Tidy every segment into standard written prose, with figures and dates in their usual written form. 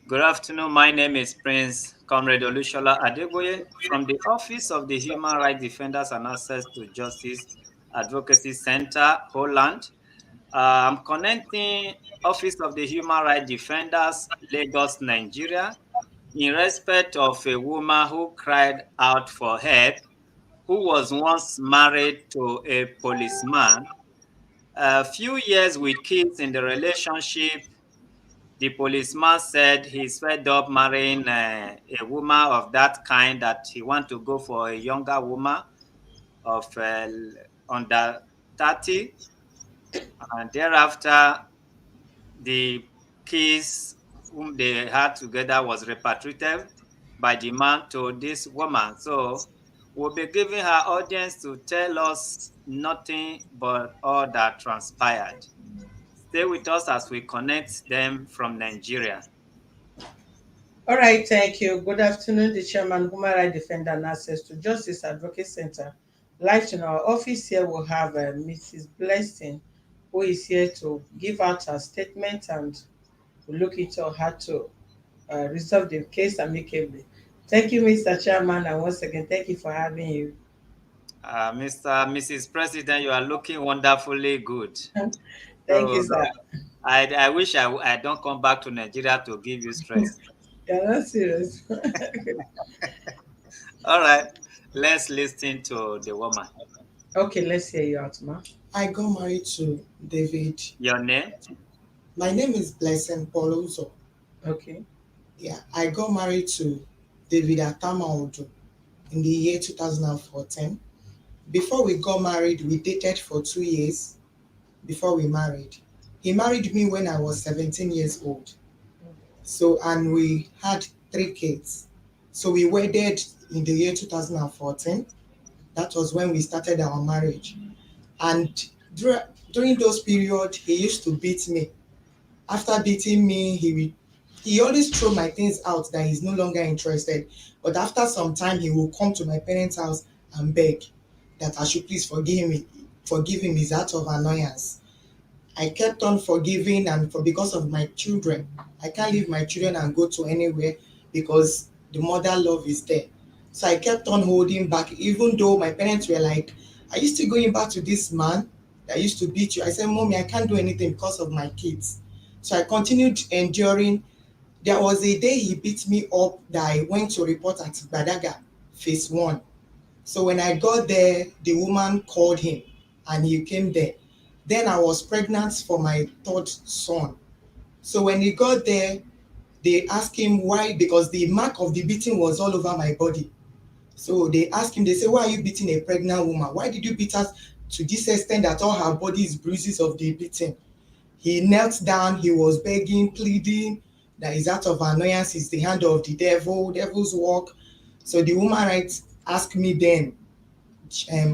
Good afternoon. My name is Prince Comrade Olushola Adeboye from the Office of the Human Rights Defenders and Access to Justice Advocacy Center, Holland. I'm connecting Office of the Human Rights Defenders, Lagos, Nigeria, in respect of a woman who cried out for help, who was once married to a policeman. A few years with kids in the relationship, the policeman said he's fed up marrying a woman of that kind, that he want to go for a younger woman of under 30. And thereafter, the kids whom they had together was repatriated by the man to this woman. So we'll be giving her audience to tell us nothing but all that transpired. Stay with us as we connect them from Nigeria. All right, thank you. Good afternoon, the Chairman, Human Rights Defender and Access to Justice Advocate Center. Live in our office here, we'll have Mrs. Blessing, who is here to give out her statement, and we'll look into how to resolve the case amicably. Thank you, Mr. Chairman, and once again, thank you for having you. Mrs. President, you are looking wonderfully good. Thank So you, sir. I wish I don't come back to Nigeria to give you stress. You're not serious. All right, let's listen to the woman. Okay, let's hear you out, ma. I got married to David. Your name? My name is Blessing Ploce. Okay. Yeah, I got married to David ATAMA in the year 2014. Before we got married, we dated for 2 years before we married. He married me when I was 17 years old. So, and we had 3 kids. So we wedded in the year 2014. That was when we started our marriage. And during those periods, he used to beat me. After beating me, he always throw my things out that he's no longer interested. But after some time, he will come to my parents' house and beg that I should please forgive him is out of annoyance. I kept on forgiving, and because of my children, I can't leave my children and go to anywhere because the mother love is there. So I kept on holding back, even though my parents were like, "Are you still going back to this man that used to beat you?" I said, "Mommy, I can't do anything because of my kids." So I continued enduring. There was a day he beat me up that I went to report at Badaga, phase 1. So when I got there, the woman called him and he came there. Then I was pregnant for my third son. So when he got there, they asked him why, because the mark of the beating was all over my body. So they asked him, they said, "Why are you beating a pregnant woman? Why did you beat her to this extent that all her body is bruises of the beating?" He knelt down, he was begging, pleading that is out of annoyance, is the hand of the devil, devil's work. So the woman rights asked me then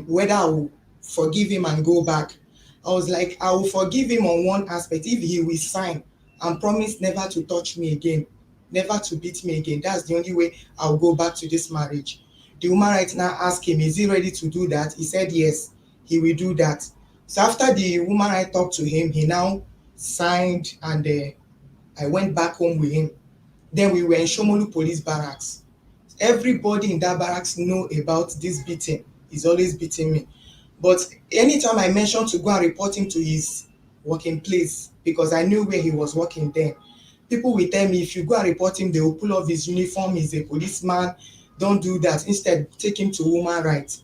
whether I will forgive him and go back. I was like, I will forgive him on one aspect if he will sign and promise never to touch me again, never to beat me again. That's the only way I'll go back to this marriage. The woman right now asked him, is he ready to do that? He said yes, he will do that. So after the woman I talked to him, he now signed, and I went back home with him. Then we were in Shomolu police barracks. Everybody in that barracks know about this beating. He's always beating me. But anytime I mentioned to go and report him to his working place, because I knew where he was working then, people will tell me, if you go and report him, they will pull off his uniform, he's a policeman, don't do that. Instead, take him to woman rights.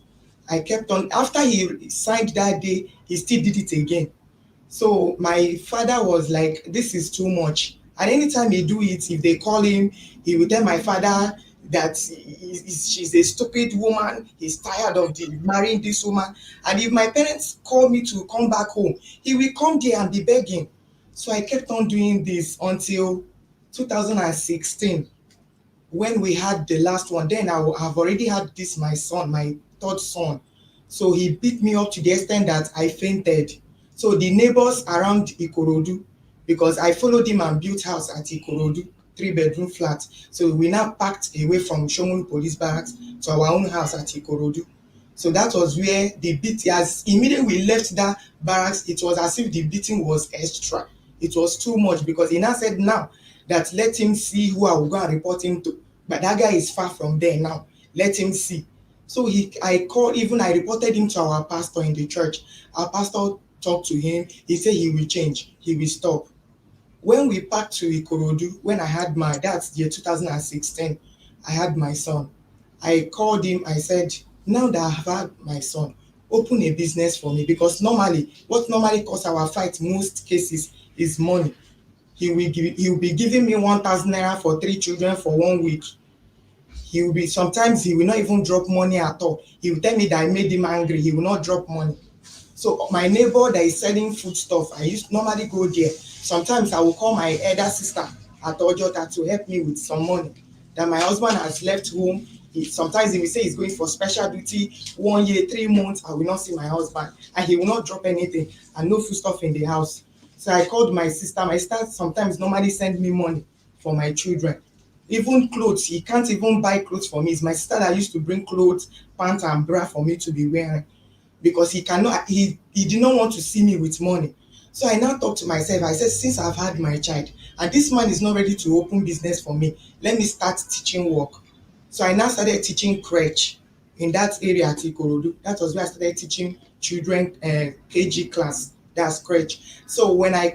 I kept on. After he signed that day, he still did it again. So my father was like, this is too much. And anytime he do it, if they call him, he will tell my father that she's a stupid woman. He's tired of marrying this woman. And if my parents call me to come back home, he will come there and be begging. So I kept on doing this until 2016, when we had the last one. Then I have already had this, my son, my third son. So he beat me up to the extent that I fainted. So the neighbors around Ikorodu, because I followed him and built house at Ikorodu, 3-bedroom flat. So we now packed away from Shomolu police barracks to our own house at Ikorodu. So that was where the beat, as immediately we left that barracks, it was as if the beating was extra. It was too much because he now said now that let him see who I will go and report him to. But that guy is far from there now. Let him see. So I called, even I reported him to our pastor in the church. Our pastor talked to him. He said he will change. He will stop. When we packed to Ikorodu, when I had that's year 2016, I had my son. I called him, I said, now that I have had my son, open a business for me, because normally, what normally cause our fight most cases is money. He will be giving me 1,000 naira for 3 children for 1 week. Sometimes he will not even drop money at all. He will tell me that I made him angry. He will not drop money. So my neighbor that is selling food stuff, I used normally go there. Sometimes I will call my elder sister at Ojota to help me with some money that my husband has left home. Sometimes he will say he's going for special duty 1 year, 3 months. I will not see my husband, and he will not drop anything, and no food stuff in the house. So I called my sister. My sister sometimes normally send me money for my children. Even clothes, he can't even buy clothes for me. It's my sister that used to bring clothes, pants and bra for me to be wearing, because he did not want to see me with money. So I now talked to myself. I said, since I've had my child and this man is not ready to open business for me, let me start teaching work. So I now started teaching crèche in that area at Ikorodu. That was where I started teaching children KG class. That's crèche. So when I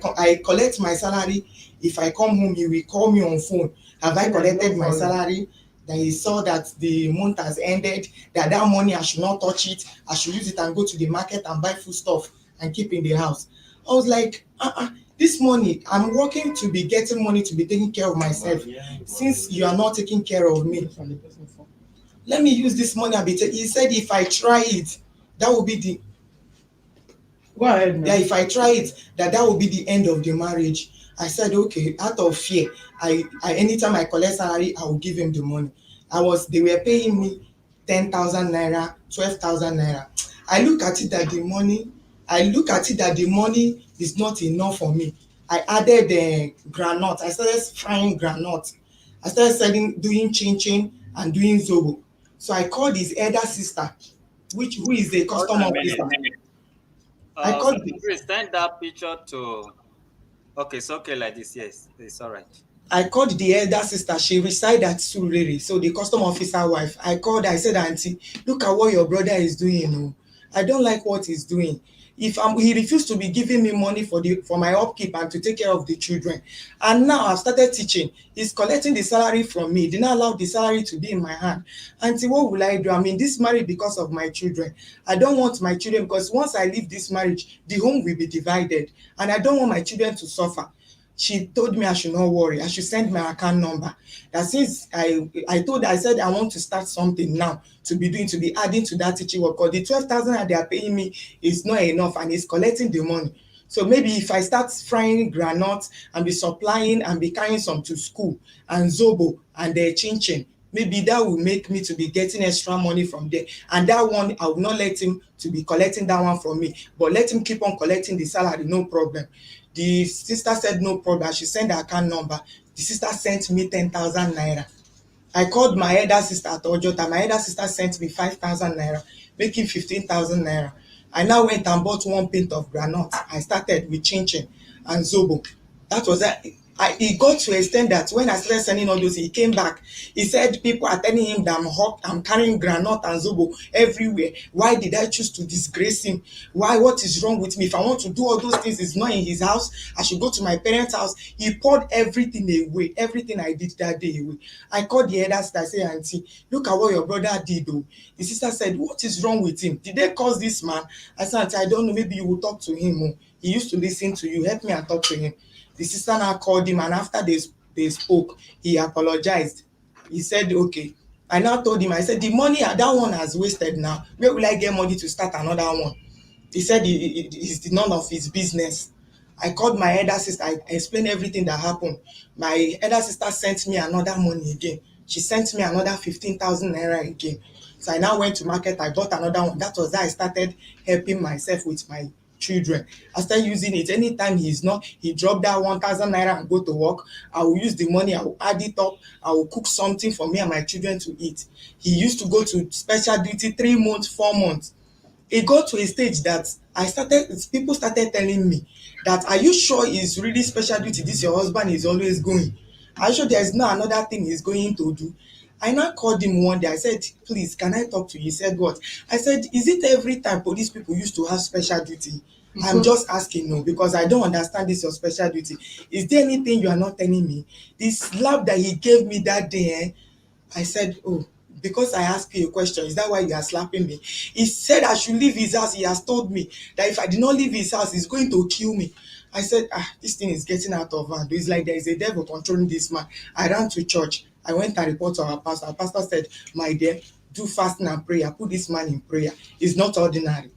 collect my salary, if I come home, he will call me on phone. Have I collected my salary? Then he saw that the month has ended, that money I should not touch it. I should use it and go to the market and buy food stuff and keep in the house. I was like, this money, I'm working to be getting money to be taking care of myself. Since you are not taking care of me, let me use this money and he said if I try it, that will be the Go ahead now. that if I try it, that will be the end of the marriage. I said, okay, out of fear, I anytime I collect salary, I will give him the money. They were paying me 10,000 naira, 12,000 naira. I look at it that the money is not enough for me. I added groundnut. I started frying groundnut. I started doing chin chin and doing zobo. So I called his elder sister, who is the Hold custom on a minute. officer. I called Sister Grace, send that picture to. Okay, it's okay like this. Yes, it's all right. I called the elder sister. She reside at Surulere, so the custom officer wife. I called her. I said, Auntie, look at what your brother is doing. Oh, I don't like what he's doing. He refused to be giving me money for my upkeep and to take care of the children, and now I've started teaching. He's collecting the salary from me. He did not allow the salary to be in my hand. Auntie, what will I do? I'm in this marriage because of my children. I don't want my children, because once I leave this marriage, the home will be divided, and I don't want my children to suffer. She told me I should not worry. I should send my account number. That since I said I want to start something now to be adding to that teaching work, because the 12,000 that they are paying me is not enough and it's collecting the money. So maybe if I start frying groundnuts and be supplying and be carrying some to school and zobo and their chin chin, maybe that will make me to be getting extra money from there. And that one, I will not let him to be collecting that one from me, but let him keep on collecting the salary, no problem. The sister said no problem. She sent her account number. The sister sent me 10,000 naira. I called my elder sister at Ojota. My elder sister sent me 5,000 naira, making 15,000 naira. I now went and bought one pint of groundnut. I started with chin chin and zobo. That was that. It got to extend that when I started sending all those, he came back. He said people are telling him that I'm carrying groundnut and zobo everywhere. Why did I choose to disgrace him? Why? What is wrong with me? If I want to do all those things, it's not in his house. I should go to my parents' house. He poured everything away, everything I did that day away. I called the elder sister. I said, Auntie, look at what your brother did. Oh. The sister said, what is wrong with him? Did they cause this man? I said, Auntie, I don't know. Maybe you will talk to him. Oh. He used to listen to you. Help me and talk to him. The sister now called him, and after they spoke, he apologized. He said, okay. I now told him, I said, the money that one has wasted now. Where will I get money to start another one? He said it's none of his business. I called my elder sister. I explained everything that happened. My elder sister sent me another money again. She sent me another 15,000 naira again. So I now went to market. I bought another one. That was how I started helping myself with my children. I started using it. Anytime he dropped that 1,000 naira and go to work, I will use the money. I will add it up. I will cook something for me and my children to eat. He used to go to special duty 3 months, 4 months. It got to a stage that people started telling me that, are you sure it's really special duty this your husband is always going? Are you sure there's no another thing he's going to do? I now called him one day. I said, please, can I talk to you? He said, what? I said, is it every time police people used to have special duty? I'm just asking, no, because I don't understand this your special duty. Is there anything you are not telling me? This slap that he gave me that day, I said, oh, because I asked you a question, is that why you are slapping me? He said I should leave his house. He has told me that if I did not leave his house, he's going to kill me. I said, this thing is getting out of hand. It's like there is a devil controlling this man. I ran to church. I went and reported to our pastor. Our pastor said, my dear, do fasting and prayer. Put this man in prayer. It's not ordinary.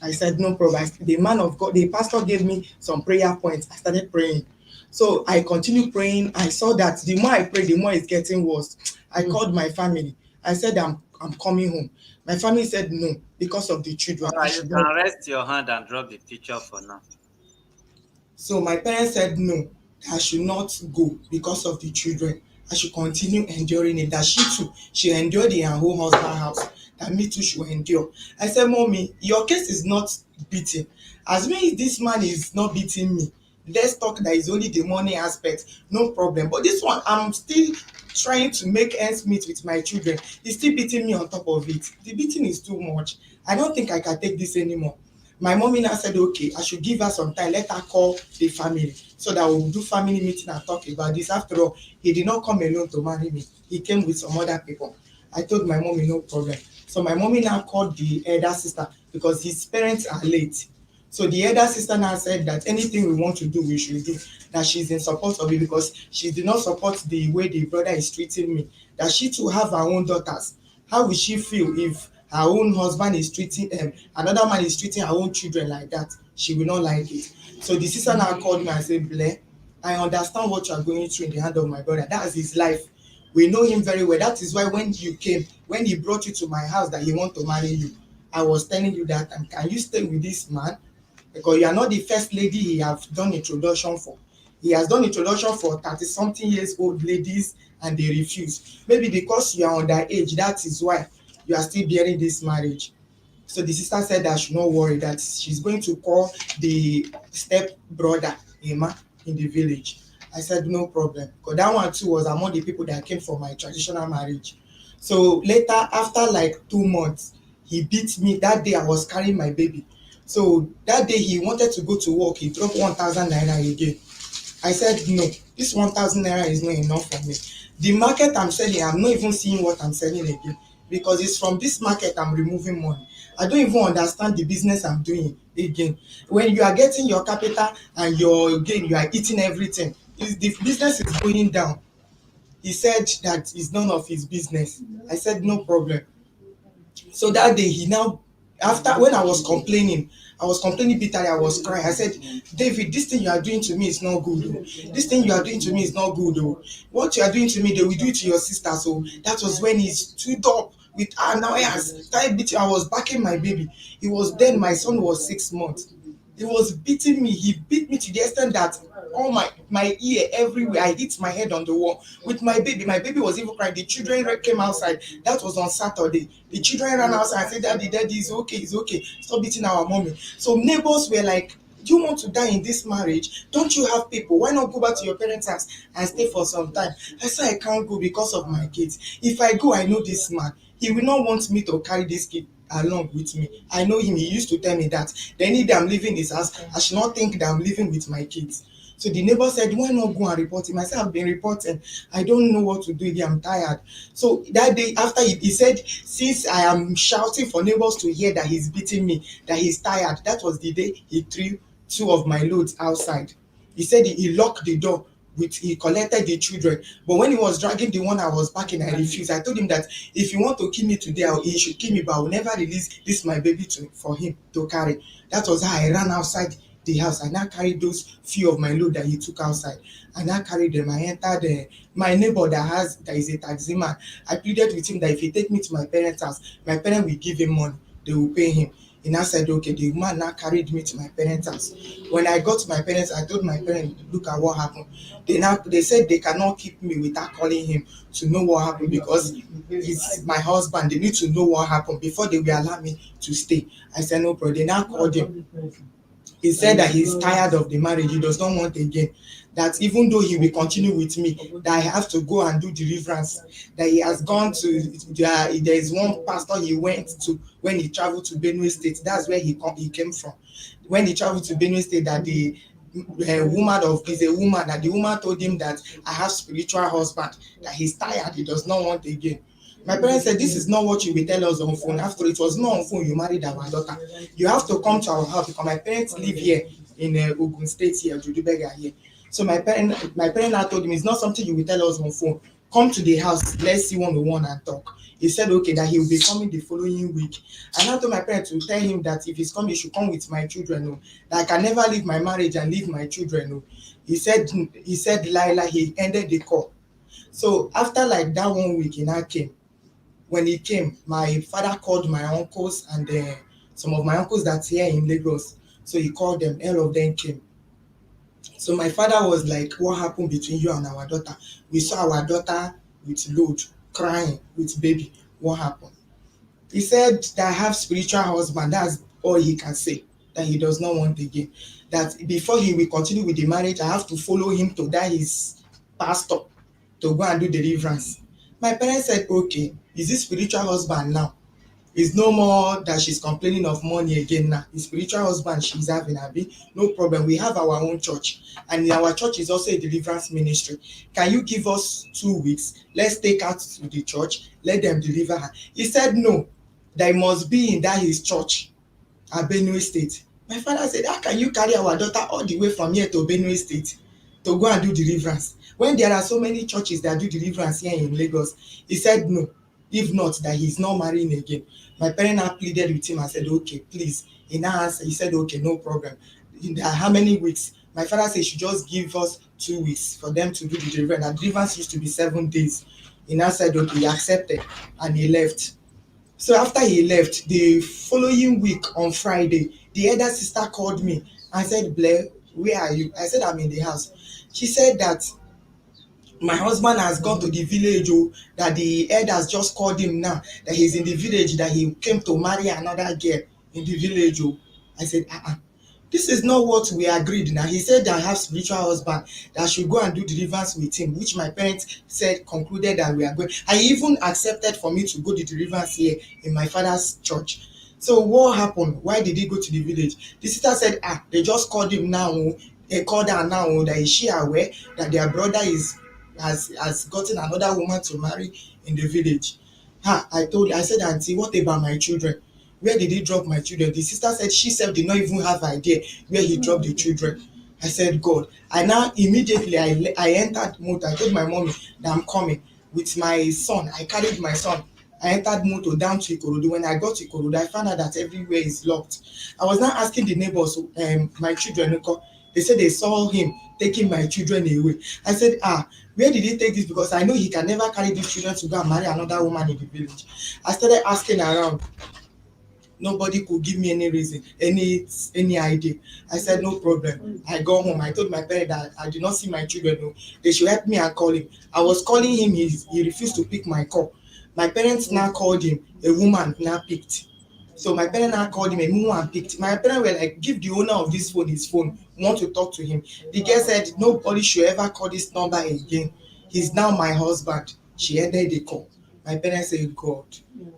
I said, no problem. The man of God, the pastor gave me some prayer points. I started praying. So I continued praying. I saw that the more I pray, the more it's getting worse. I called my family. I said, I'm coming home. My family said no, because of the children. All I right, you should not. can rest your hand and drop the picture for now. So my parents said no, I should not go because of the children. I should continue enduring it. That she too, she endured in her own husband house. That me too should endure. I said, mommy, your case is not beating. As me, this man is not beating me. Let's talk that is only the money aspect, no problem. But this one, I'm still trying to make ends meet with my children. He's still beating me on top of it. The beating is too much. I don't think I can take this anymore. My mommy now said, okay, I should give her some time, let her call the family so that we'll do family meeting and talk about this. After all, he did not come alone to marry me. He came with some other people. I told my mommy, no problem. So my mommy now called the elder sister because his parents are late. So the elder sister now said that anything we want to do, we should do. That she's in support of it because she did not support the way the brother is treating me. That she too have her own daughters. How will she feel if her own husband is treating another man is treating her own children like that? She will not like it. So the sister now called me and said, Blair, I understand what you are going through in the hand of my brother. That's his life. We know him very well. That is why when you came, when he brought you to my house that he want to marry you, I was telling you that time, can you stay with this man? Because you are not the first lady he have done introduction for. He has done introduction for 30 something years old ladies and they refuse. Maybe because you are underage, that is why you are still bearing this marriage. So the sister said that I should not worry, that she's going to call the step brother Emma in the village. I said no problem, because that one too was among the people that came for my traditional marriage. So later, after like 2 months, he beat me. That day I was carrying my baby. So that day he wanted to go to work. He dropped 1,000 naira again. I said no, this 1,000 naira is not enough for me. The market I'm selling, I'm not even seeing what I'm selling again, because it's from this market I'm removing money. I don't even understand the business I'm doing again. When you are getting your capital and your gain, you are eating everything. The business is going down. He said that is none of his business. I said no problem. So that day he now, after when I was complaining bitterly, I was crying. I said, David, this thing you are doing to me is not good. Oh. This thing you are doing to me is not good. Oh. What you are doing to me, they will do it to your sister. So that was when he stood up with annoyance, started beating. I was backing my baby. It was then my son was 6 months. He was beating me. He beat me to the extent that all my ear everywhere. I hit my head on the wall with my baby. My baby was even crying. The children came outside. That was on Saturday. The children ran outside and said, Daddy, Daddy, it's okay, it's okay. Stop beating our mommy. So neighbors were like, do you want to die in this marriage? Don't you have people? Why not go back to your parents' house and stay for some time? I said I can't go because of my kids. If I go, I know this man. He will not want me to carry this kid along with me. I know him. He used to tell me that. The any day I'm leaving his house, I should not think that I'm living with my kids. So the neighbor said, why not go and report him? I said, I've been reporting. I don't know what to do here. I'm tired. So that day after he said, since I am shouting for neighbors to hear that he's beating me, that he's tired, that was the day he threw two of my loads outside. He said he locked the door. He collected the children, but when he was dragging the one I was backing, I refused. I told him that if you want to kill me today, he should kill me, but I will never release this my baby for him to carry. That was how I ran outside the house. I now carried those few of my load that he took outside. I now carried them. I entered my neighbor that is a taxi man. I pleaded with him that if he take me to my parents' house, my parents will give him money. They will pay him. He now said, okay, the woman now carried me to my parents' house. When I got to my parents, I told my parents, look at what happened. They said they cannot keep me without calling him to know what happened because he's my husband. They need to know what happened before they will allow me to stay. I said, no problem. They now called him. He said that he's tired of the marriage. He does not want again. That even though he will continue with me, that I have to go and do deliverance. That he has gone to, there is one pastor he went to when he traveled to Benue State. That's where he came from. When he traveled to Benue State, that the woman is a woman, that the woman told him that I have spiritual husband, that he's tired, he does not want again. My parents said, this is not what you will tell us on phone. After it was not on phone, you married our daughter. You have to come to our house because my parents live here in Ogun State here, Judubega here. So my parent now told him, it's not something you will tell us on phone. Come to the house, let's see one-on-one and talk. He said, okay, that he will be coming the following week. And I told my parents to tell him that if he's coming, he should come with my children. No. That I can never leave my marriage and leave my children. No. He said, Lila, he ended the call. So after like that 1 week, he now came. When he came, my father called my uncles and some of my uncles that's here in Lagos. So he called them, all of them came. So my father was like, what happened between you and our daughter? We saw our daughter with load, crying with baby. What happened? He said that I have spiritual husband. That's all he can say, that he does not want again. That before he will continue with the marriage, I have to follow him to that his pastor to go and do deliverance. My parents said, okay, is this spiritual husband now? It's no more that she's complaining of money again now. The spiritual husband she's having, Abi, no problem. We have our own church, and in our church is also a deliverance ministry. Can you give us 2 weeks? Let's take her to the church. Let them deliver her. He said no, that must be in that his church at Benue State. My father said, how can you carry our daughter all the way from here to Benue State to go and do deliverance when there are so many churches that do deliverance here in Lagos? He said no, if not, that he's not marrying again. My parents now pleaded with him and said, okay, please. He now answered, he said, okay, no problem. How many weeks? My father said, he should just give us 2 weeks for them to do the deliverance. And deliverance used to be 7 days. He now said, okay, he accepted, and he left. So after he left, the following week on Friday, the elder sister called me and said, Blair, where are you? I said, I'm in the house. She said that my husband has gone to the village, that the elders just called him now, that he's in the village, that he came to marry another girl in the village. I said, this is not what we agreed now. He said that I have spiritual husband, that I should go and do deliverance with him, which my parents said, concluded that we are going. I even accepted for me to go to deliverance here in my father's church. So what happened? Why did he go to the village? The sister said, they just called him now. They called her now, that is she aware that their brother has gotten another woman to marry in the village. I said, auntie, what about my children? Where did he drop my children? The sister said she self did not even have idea where he dropped the children. I said, God. I now immediately I entered motor. I told my mommy that I'm coming with my son. I carried my son. I entered motor down to Ikorodu. When I got to Ikorodu, I found out that everywhere is locked. I was now asking the neighbors, my children, they said they saw him taking my children away. I said, where did he take this? Because I know he can never carry these children to go and marry another woman in the village. I started asking around. Nobody could give me any reason, any idea. I said, no problem. I go home. I told my parents that I did not see my children. No. They should help me and call him. I was calling him. He refused to pick my call. My parents now called him. A woman now picked. So my parents now called him. A woman picked. My parents were like, give the owner of this phone his phone. We want to talk to him. The girl said, nobody should ever call this number again. He's now my husband. She ended the call. My parents said, God.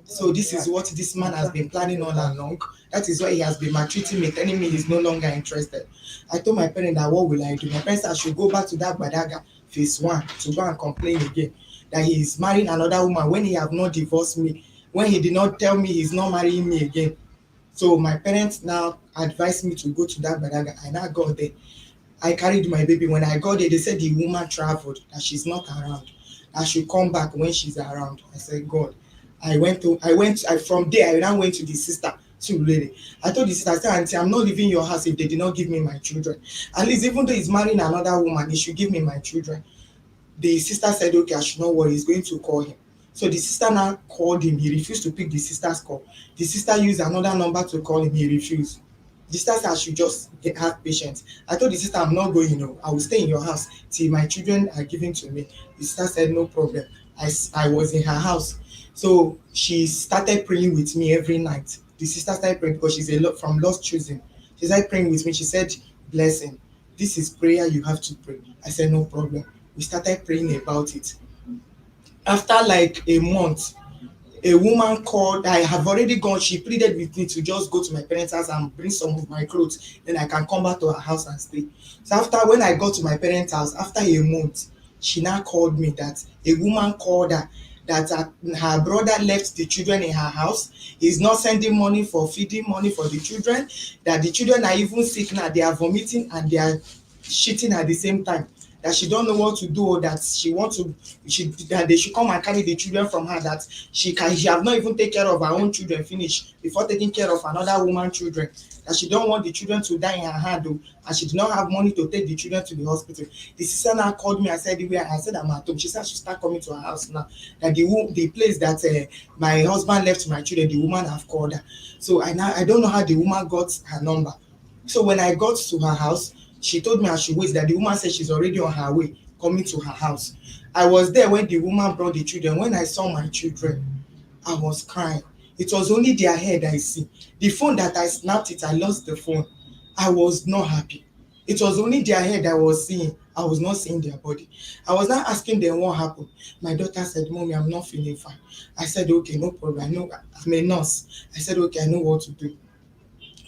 So this is what this man has been planning all along. That is why he has been maltreating me, telling me he's no longer interested. I told my parents that what will I do? My parents said I should go back to that Badaga phase 1 to go and complain again that he is marrying another woman when he have not divorced me, when he did not tell me he's not marrying me again. So my parents now advised me to go to that Badaga. I now got there. I carried my baby. When I got there, they said the woman traveled, that she's not around. I should come back when she's around. I said, God. From there, I now went to the sister, to lady. I told the sister, I said, auntie, I'm not leaving your house if they did not give me my children. At least, even though he's marrying another woman, he should give me my children. The sister said, okay, I should not worry, he's going to call him. So the sister now called him. He refused to pick the sister's call. The sister used another number to call him. He refused. The sister said I should just have patience. I told the sister, I'm not going. I will stay in your house till my children are given to me. The sister said no problem. I was in her house. So she started praying with me every night. The sister started praying because she's a lot from Lost Choosing. She started praying with me. She said, blessing, this is prayer you have to pray. I said, no problem. We started praying about it. After like a month, a woman called. I have already gone. She pleaded with me to just go to my parents' house and bring some of my clothes, then I can come back to her house and stay. So after, when I got to my parents' house after a month, she now called me that a woman called her that her brother left the children in her house. He's not sending money for feeding, money for the children, that the children are even sick now. They are vomiting and they are shitting at the same time, that she don't know what to do, or that she want to, that they should come and carry the children from her, that she have not even take care of her own children finish before taking care of another woman children, that she don't want the children to die in her hand o, and she did not have money to take the children to the hospital. The sister now called me and said, where I said I'm at home. She said I should start coming to her house now, that the place that my husband left my children, the woman have called her. So I don't know how the woman got her number. So when I got to her house, she told me I should wait, that the woman said she's already on her way coming to her house. I was there when the woman brought the children. When I saw my children, I was crying. It was only their head I see. The phone that I snapped it, I lost the phone. I was not happy. It was only their head I was seeing. I was not seeing their body. I was not asking them what happened. My daughter said, Mommy, I'm not feeling fine. I said, okay, no problem. I know I'm a nurse. I said, okay, I know what to do.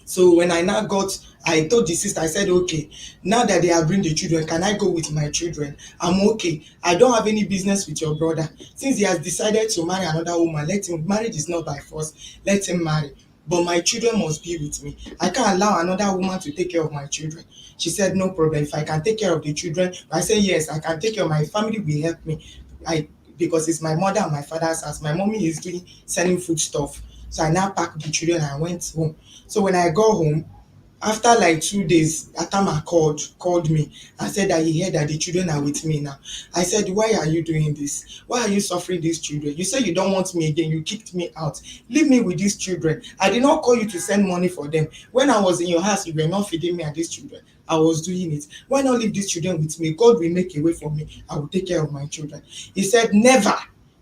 So when I now got, I told the sister, I said, okay, now that they have bring the children, can I go with my children? I'm okay. I don't have any business with your brother. Since he has decided to marry another woman, let him. Marriage is not by force. Let him marry. But my children must be with me. I can't allow another woman to take care of my children. She said, no problem. If I can take care of the children, I said, yes, I can take care of my family. Will help me. I Because it's my mother and my father's house. My mommy is doing selling food stuff. So I now packed the children and I went home. So when I got home, after like 2 days, ATAMA called me and said that he heard that the children are with me now. I said, why are you doing this? Why are you suffering these children? You say you don't want me again. You kicked me out. Leave me with these children. I did not call you to send money for them. When I was in your house, you were not feeding me and these children. I was doing it. Why not leave these children with me? God will make a way for me. I will take care of my children. He said, never.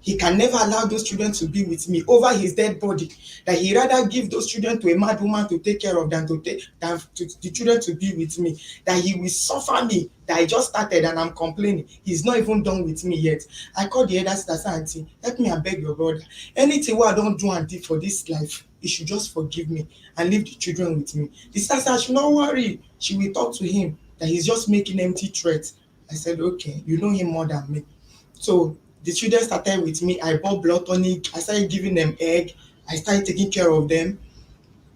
He can never allow those children to be with me over his dead body. That he rather give those children to a mad woman to take care of than to the children to be with me. That he will suffer me. That I just started and I'm complaining. He's not even done with me yet. I called the elder sister, auntie, help me and beg your brother. Anything what I don't do and did for this life, he should just forgive me and leave the children with me. The sister said, I should not worry. She will talk to him. That he's just making empty threats. I said, okay, you know him more than me. So the children started with me. I bought blood tonic. I started giving them egg. I started taking care of them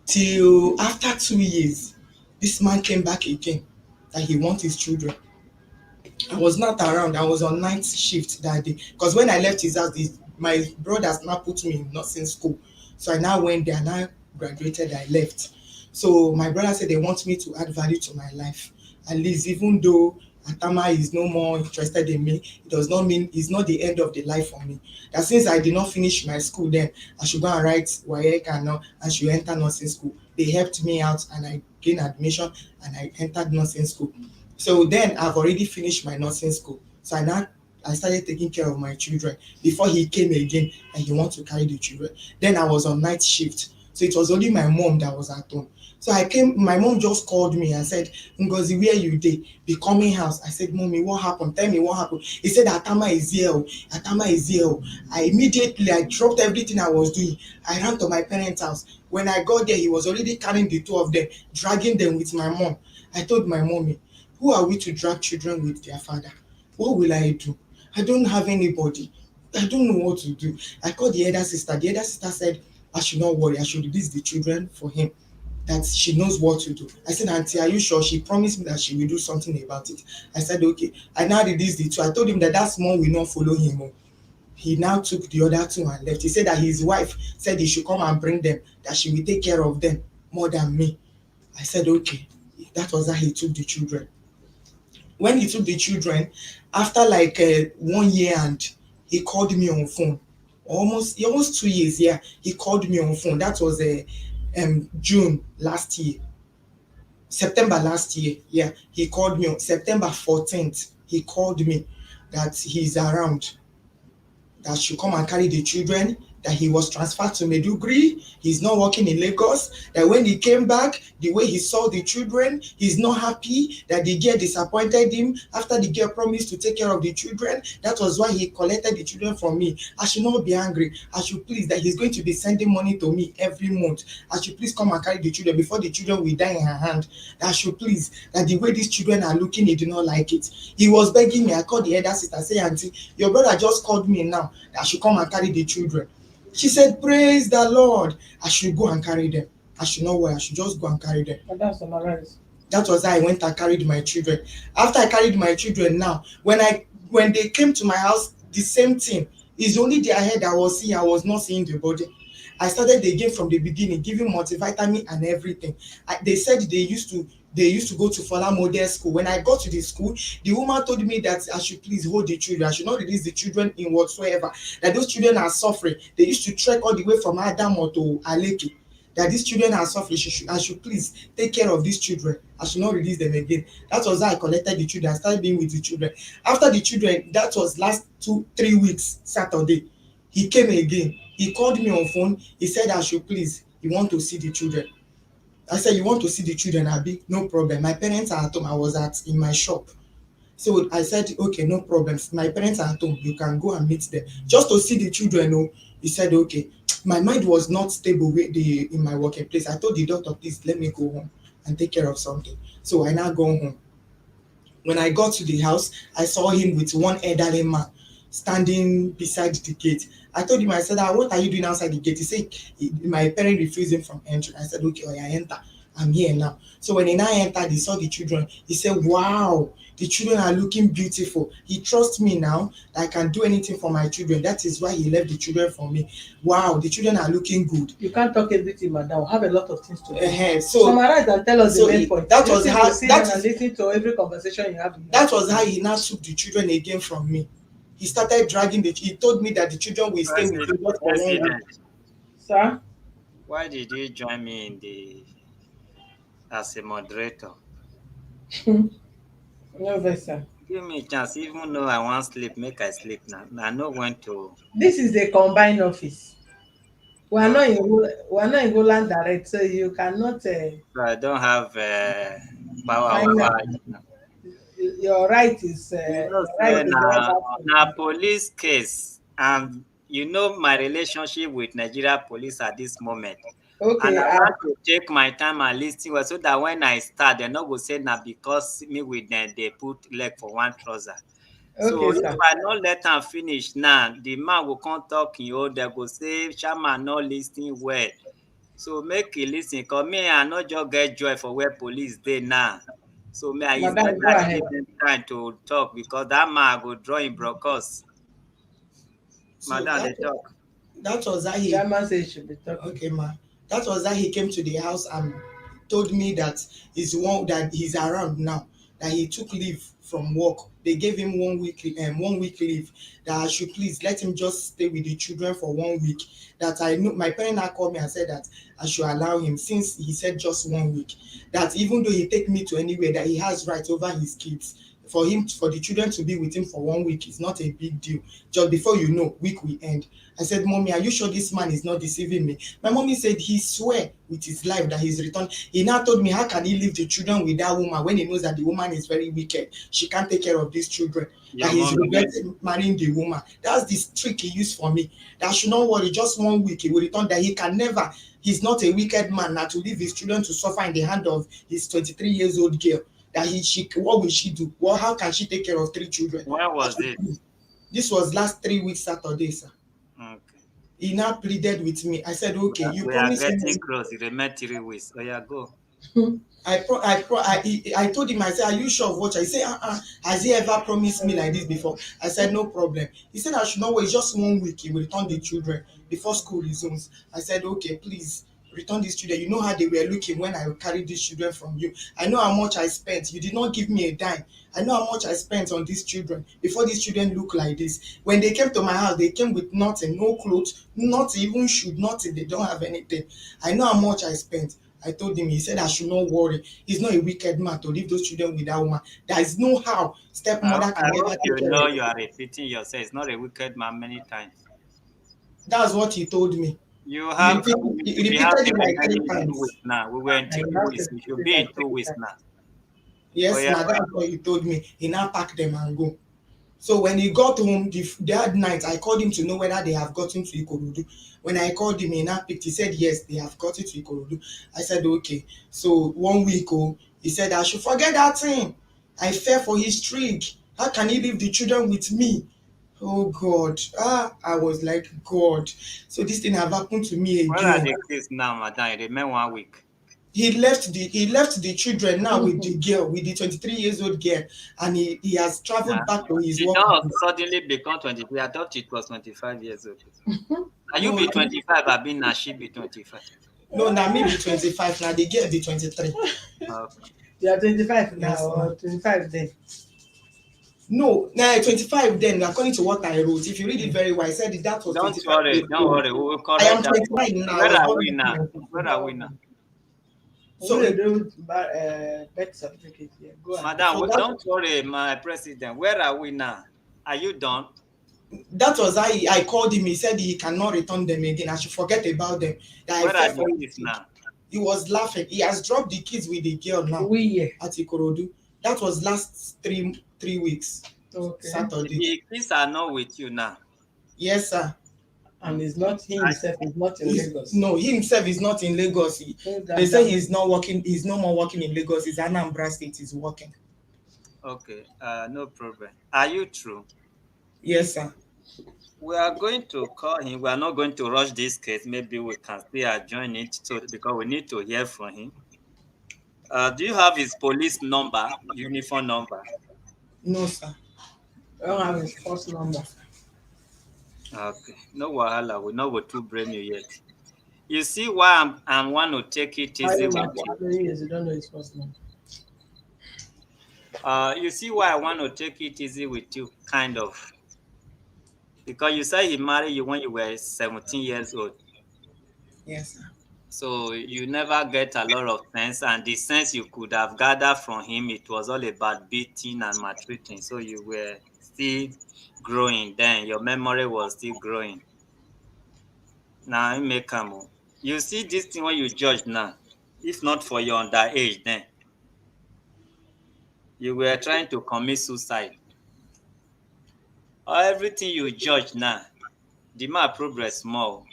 till after 2 years. This man came back again that he wants his children. I was not around. I was on night shift that day because when I left his house, my brothers now put me in nursing school. So I now went there. Now graduated. I left. So my brother said they want me to add value to my life. At least, even though Atama is no more interested in me, it does not mean it's not the end of the life for me. That since I did not finish my school, then I should go and write WAEC and should enter nursing school. They helped me out and I gained admission and I entered nursing school. So then I've already finished my nursing school. So I started taking care of my children before he came again and he wanted to carry the children. Then I was on night shift. So it was only my mom that was at home. So my mom just called me and said, Ngozi, where you dey? Be coming house. I said, Mommy, what happened? Tell me what happened. He said, Atama is here. Atama is here. I dropped everything I was doing. I ran to my parents' house. When I got there, he was already carrying the two of them, dragging them with my mom. I told my mommy, who are we to drag children with their father? What will I do? I don't have anybody. I don't know what to do. I called the elder sister. The elder sister said, I should not worry. I should release the children for him, that she knows what to do. I said, Auntie, are you sure? She promised me that she will do something about it. I said, okay. I now released the two. I told him that small will not follow him. He now took the other two and left. He said that his wife said he should come and bring them, that she will take care of them more than me. I said, okay. That was how he took the children. When he took the children, after like 1 year, and he called me on phone almost 2 years. Yeah, he called me on phone. That was June last year, September last year. Yeah, he called me on September 14th. He called me that he's around, that should come and carry the children, that he was transferred to Meduguri, he's not working in Lagos, that when he came back, the way he saw the children, he's not happy, that the girl disappointed him after the girl promised to take care of the children. That was why he collected the children from me. I should not be angry. I should please, that he's going to be sending money to me every month. I should please come and carry the children before the children will die in her hand. That I should please, that the way these children are looking, he do not like it. He was begging me. I called the elder sister, say, auntie, your brother just called me now that I should come and carry the children. She said, praise the Lord. I should go and carry them. I should not worry. I should just go and carry them. But that's summarized. That was how I went and carried my children. After I carried my children now, when they came to my house, the same thing. It's only their head I was seeing. I was not seeing the body. I started again from the beginning, giving multivitamin and everything. They said they used to go to Fola Model School. When I got to the school, the woman told me that I should please hold the children. I should not release the children in whatsoever. That those children are suffering. They used to trek all the way from Adamo to Aleke. That these children are suffering. I should please take care of these children. I should not release them again. That was how I collected the children. I started being with the children. After the children, that was last 2-3 weeks, Saturday. He came again. He called me on phone. He said I should please. He want to see the children. I said, you want to see the children, Abi? No problem. My parents are at home. I was in my shop. So I said, okay, no problem. My parents are at home. You can go and meet them. Just to see the children. Oh, he said, okay. My mind was not stable in my working place. I told the doctor, please let me go home and take care of something. So I now go home. When I got to the house, I saw him with one elderly man standing beside the gate. I told him, I said, what are you doing outside the gate? He said, my parent refused him from entering. I said, okay, oh, yeah, enter. I'm here now. So when he now entered, he saw the children. He said, wow, the children are looking beautiful. He trusts me now that I can do anything for my children. That is why he left the children for me. Wow, the children are looking good. You can't talk everything, madam. We have a lot of things to do. So summarize and tell us the main point. That was how listen to every conversation you have. That was how he now took the children again from me. He started dragging he told me that the children will stay with him just for 1 week. Sir? Why did you join me as a moderator? No vessel. Give me a chance, even though I want sleep, make I sleep now. I know when to. This is a combined office. We are not in Roland direct, so you cannot. So I don't have power over. Your right is. Now police case, and my relationship with Nigeria police at this moment. Okay. And I want to take my time and listen well, so that when I start, they're not going to say now because me with them they put leg for one trouser. Okay, so sir. If I not let them finish now, the man will come talking. They go say chairman not listening well. So make it listen, because me I not just get joy for where police they now. So me I give them time to talk, because that man go draw in broadcast. So Madam, they talk. That was how he. Chairman said he should be talking. Okay, ma. That was how he came to the house and told me that he's around now. That he took leave from work. They gave him 1 week leave. That I should please let him just stay with the children for 1 week. That I know my parent now called me and said that I should allow him, since he said just 1 week. That even though he take me to anywhere, that he has rights over his kids. For the children to be with him for 1 week is not a big deal. Just before you know, week will end. I said, Mommy, are you sure this man is not deceiving me? My mommy said he swear with his life that he's returned. He now told me, how can he leave the children with that woman when he knows that the woman is very wicked? She can't take care of these children. That he's regretting marrying the woman. That's the trick he used for me. That I should not worry, just 1 week he will return. That he can never, he's not a wicked man now to leave his children to suffer in the hand of his 23 years old girl. That what will she do? Well, how can she take care of 3 children? Where was it? This was last 3 weeks Saturday, sir. Okay. He now pleaded with me. I said, okay, you promised me. We are getting close. It remained 3 weeks. Oh yeah, go. I told him, I said, are you sure of what? He said, has he ever promised me like this before? I said, no problem. He said, I should not wait just 1 week. He will return the children before school resumes. I said, okay, please return these children. You know how they were looking when I carried these children from you. I know how much I spent. You did not give me a dime. I know how much I spent on these children before these children look like this. When they came to my house, they came with nothing, no clothes, not even shoes, nothing. They don't have anything. I know how much I spent. I told him, he said I should not worry. He's not a wicked man to leave those children with that woman. There is no how stepmother I can ever hope you take care know of. you are repeating yourself. It's not a wicked man many times. That's what he told me. You He, have repeat, you he should be repeated it having like remaining three in 2 weeks times. now. We were in And you 3 have weeks. to You do should it be in like 2 three weeks times. now. Oh Yes, yeah. madam, that's what he told me. He now packed them and go. So when he got home that night, I called him to know whether they have gotten to Ikorodu. When I called him, he now picked. He said yes, they have gotten to Ikorodu. I said okay. So 1 week, he said I should forget that thing. I fell for his trick. How can he leave the children with me? Oh God. I was like, God. So this thing have happened to me Where are again. the kids now, madam? It remain 1 week. He left the children now with the Mhm. girl, with the 23 years old girl, and he has traveled back to his She work. don't suddenly become 23. I thought it was 25 years old. Are you No, be 25? I been now she be 25. no, na me be 25, na the girl be 23. Okay. You are 25 now Yes, or ma'am. 25 then. No, na 25 then, according to what I wrote. If you read it very well, I said that was Don't 25 worry, years don't old. worry. We will I correct am that one. 29 now. I Where was are not we making now? my Where are we now? We So, will do birth certificate here. Go on. Madam, so that don't worry, my president. Where are we now? Are you done? that was how I called him. He said he cannot return them again. I should forget about them. That I Where are fell the for kids it. now? He was laughing. He has dropped the kids with the girl now We here. at Ikorodu. That was last three weeks, Okay. Saturday. The kids are not with you now. Yes, sir. And it's not he himself is not in Lagos. No, he himself is not in Lagos. They say he's not working. He's no more working in Lagos. He's Anambra State. He's working. Okay, no problem. Are you true? Yes, sir. We are going to call him. We are not going to rush this case. Maybe we can still adjourn it so because we need to hear from him. Do you have his police number, uniform number? No, sir. I don't have his first number. Okay, no wahala. We know what to bring you yet. You see why I'm want to take it How easy you with for you. how many years you don't know his first number? You see why I want to take it easy with you, kind of, because you said he married you when you were 17 years old. Yes, sir. So you never get a lot of sense, and the sense you could have gathered from him, it was all about beating and maltreating. So you were still growing then. Your memory was still growing. Now it may come. You see this thing when you judge now, if not for your underage then, you were trying to commit suicide. Or everything you judge now, the more progress more.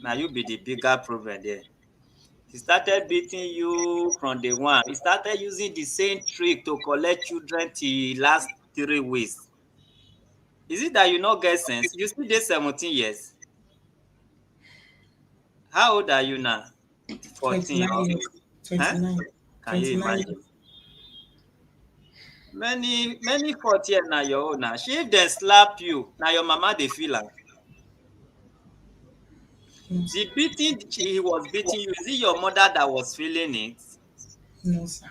Now you be the bigger problem there. He started beating you from the one. He started using the same trick to collect children till last 3 weeks. Is it that you not get sense? You still dey 17 years. How old are you now? 14 29 or years. huh? 29. Can you 29 imagine? years. Many 40 years na your own now. If dem slap you, na your mama dey feel am. No, sir. The beating he was beating you, is it your mother that was feeling it? No, sir.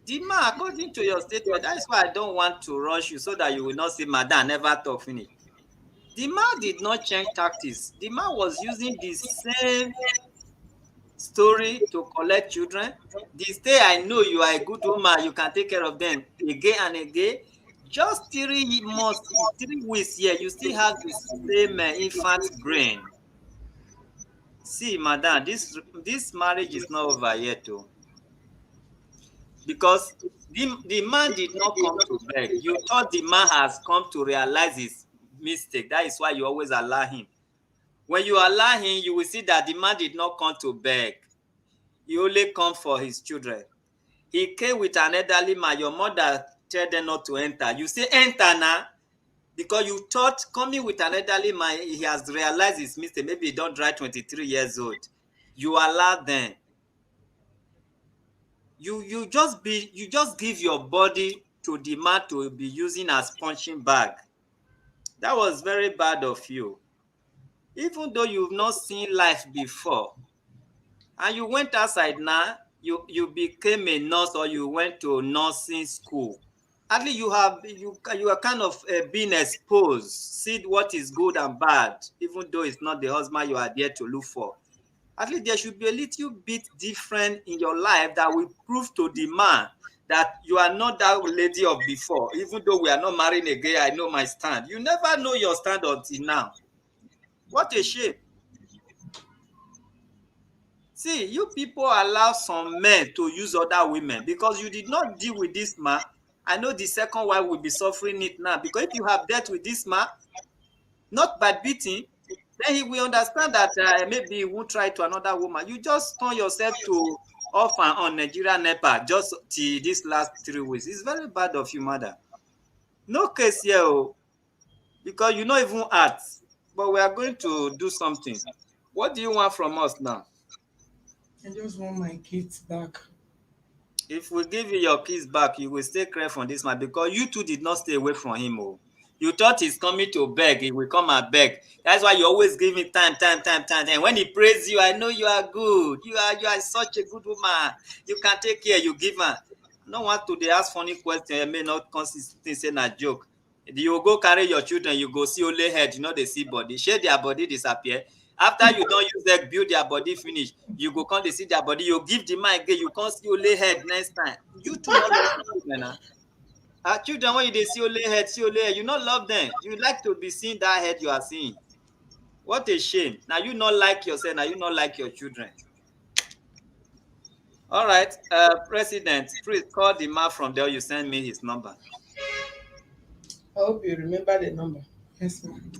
The man, according to your statement, that is why I don't want to rush you so that you will not say, Madam, never talk finish. The man did not change tactics. The man was using the same story to collect children. This day I know you are a good woman, you can take care of them again and again. Just 3 months, 3 weeks here, you still have the same infant brain. See, madam, this marriage is not over yet, too. Because the man did not come to beg. You thought the man has come to realize his mistake. That is why you always allow him. When you allow him, you will see that the man did not come to beg. He only come for his children. He came with an elderly man. Your mother tell them not to enter. You say, enter now. Because you thought coming with an elderly man, he has realized his mistake. Maybe he don't drive 23 years old. You allow them. You just give your body to the man to be using as punching bag. That was very bad of you. Even though you've not seen life before, and you went outside now, you became a nurse or you went to nursing school. At least you are kind of being exposed, see what is good and bad, even though it's not the husband you are there to look for. At least there should be a little bit different in your life that will prove to the man that you are not that lady of before. Even though we are not marrying again, I know my stand. You never know your stand until now. What a shame. See, you people allow some men to use other women because you did not deal with this man. I know the second wife will be suffering it now because if you have dealt with this man, not by beating, then he will understand that maybe he won't try to another woman. You just turn yourself to off and on Nigeria NEPA just till this last 3 weeks. It's very bad of you, mother. No case here, oh, because you not even act. But we are going to do something. What do you want from us now? I just want my kids back. If we give you your keys back, you will stay clear from this man because you two did not stay away from him. Oh. You thought he's coming to beg, he will come and beg. That's why you always give him time. And when he praise you, I know you are good. You are such a good woman. You can take care, you give her. No want to they ask funny question, you may not consistently say na joke. You go carry your children, you go see only head, you know they see body. Share their body disappear. After you don't use egg, build their body finish, you go come dey see their body, you give the man again, you come see only head next time. You too not love the children na. Children when you dey see only head, you not love them. You like to be seeing that head you are seeing. What a shame. Now you not like yourself, now you not like your children. All right, President, please call the man from there. You send me his number. I hope you remember the number. Yes, ma'am.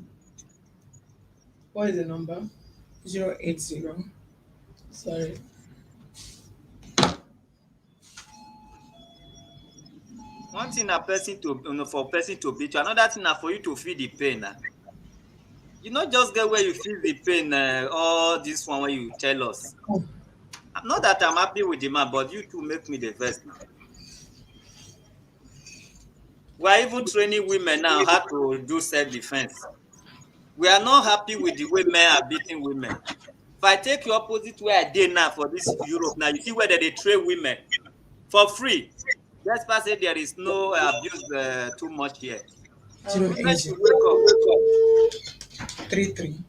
What is the number? 080. Sorry. One thing na person to for person to beat you, another thing na for you to feel the pain. You not just get where you feel the pain, all this one when you tell us. Not that I'm happy with the man, but you two make me the first now. We are even training women now how to do self-defense. We are not happy with the way men are beating women. If I take your opposite where I did now for this Europe, now you see where they train women for free. Let's pass it, there is no abuse too much here. Women 080 should wake up. 33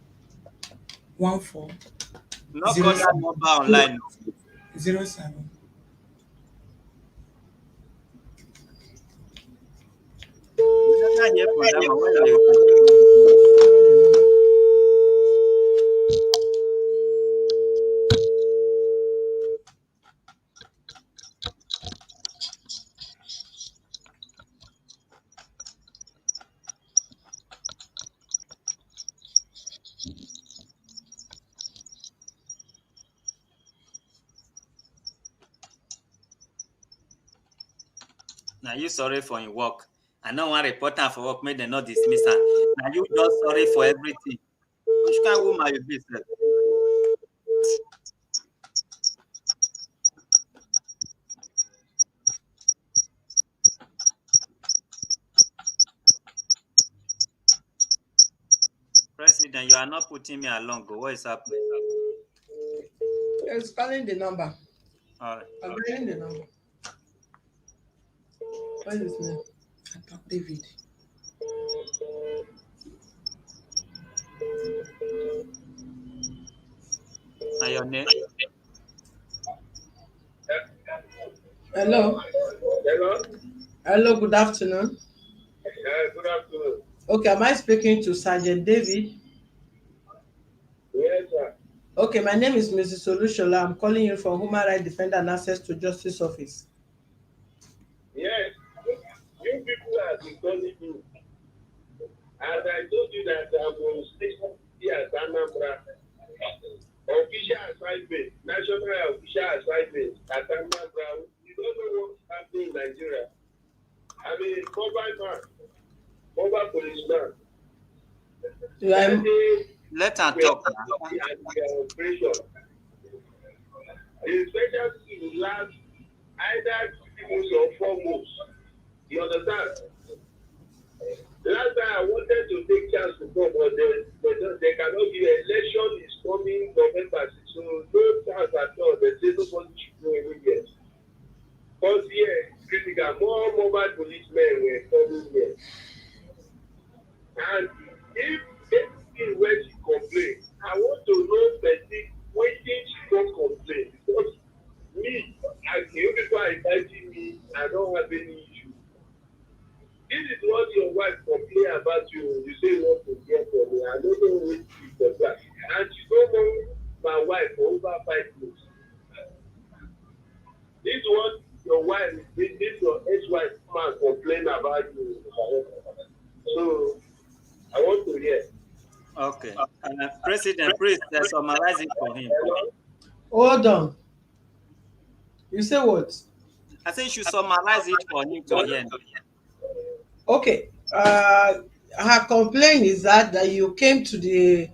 14 Not call that number online. 07. We never hear from them when they now you sorry for your work. I know one reporter for work made them not dismiss her. Now you just sorry for everything. Which kind of woman you be, sir? President, you are not putting me along. What is happening? It's calling the number. All right. I'm getting the number. What is his name? David. And your name? Hello. Hello? Hello, good afternoon. Good afternoon. Okay, am I speaking to Sergeant David? Yes, sir. Okay, my name is Mrs. Olushola. I'm calling you from Human Rights Defender and Access to Justice Office. Yes. You people are disturbing me. As I told you that I will stay here at ATAMA, official assignment, national official assignment at ATAMA. You don't know what's happening in Nigeria. I mean, mobile policeman. Let her talk. Operation. The inspection will last either 3 months or 4 months. You understand? Last time I wanted to take charge chance to go, but they cannot give election is coming November, so no chance at all. They say nobody should go anywhere. Because here, critical, more mobile policemen were coming here. And if anything where she complain, I want to know specific waiting she don't complain. Because me, as you people are inviting me, I don't have any issue. This is what your wife complain about you. You say you want to get for me. I don't know which is the plan. And she don't know my wife for over 5 years. This one, your wife, this your ex-wife man complain about you. So I want to hear. Okay. President, please summarize it for him. Hold on. You say what? I think you should summarize it for him to hear. Okay. Her complaint is that you came to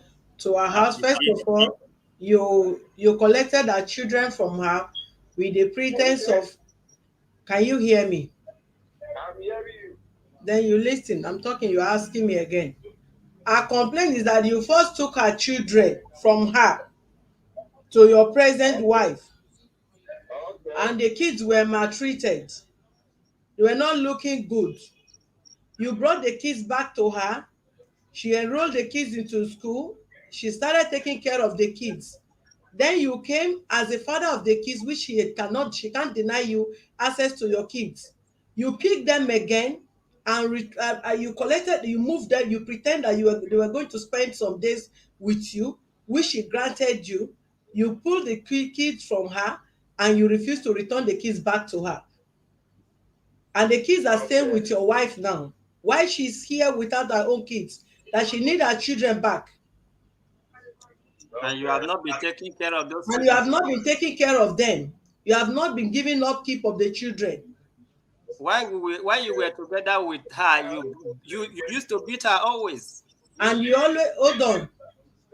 her house. First of all, you collected her children from her with the pretense of. Can you hear me? I'm hearing you. Then you listen. I'm talking. You're asking me again. Her complaint is that you first took her children from her to your present wife, and the kids were maltreated. They were not looking good. You brought the kids back to her. She enrolled the kids into school. She started taking care of the kids. Then you came as a father of the kids, which she can't deny you access to your kids. You picked them again and you moved them, you pretend that they were going to spend some days with you, which she granted you. You pulled the kids from her and you refused to return the kids back to her. And the kids are staying with your wife now. Why she's here without her own kids? That she need her children back. And you have not been taking care of those And you have kids. not been taking care of them. You have not been giving upkeep of the children. While you were together with her, you used to beat her always. And you always hold on.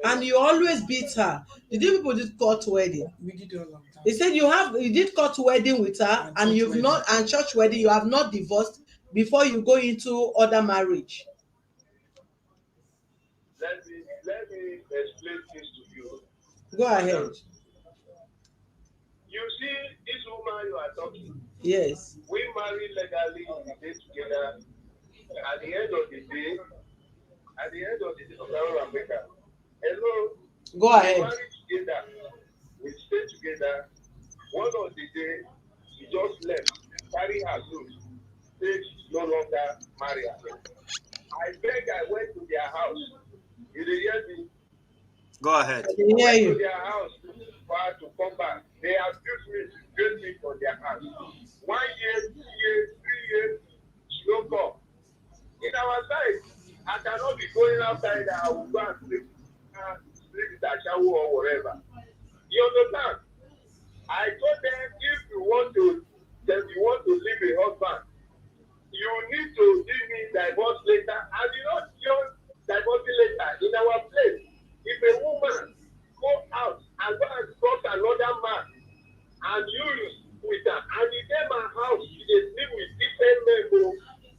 And you always beat her. Did you people did court wedding? We did all of that. They said you did court wedding with her and you've not, and church wedding, you have not divorced before you go into other marriage. Let me explain things to you. Go ahead. You see, this woman you are talking. Yes. We married legally, we stay together. At the end of the day, hello. Go ahead. We married together. We stay together. One of the day, she just left, carry her load, say she's no longer married. I went to their house. You hear me? Go ahead. I can hear To you. their house for her to come back. They have built me for their house. 1 year, 2 years, 3 years, she don't come. In our side, I cannot be going outside. I will go and sleep with a shower or whatever. You understand? I told them if you want to leave a husband, you need to give me divorce letter. And you know, divorce letter in our place. If a woman go out and go and talk another man, and you with her, and you get my house, you dey live with different men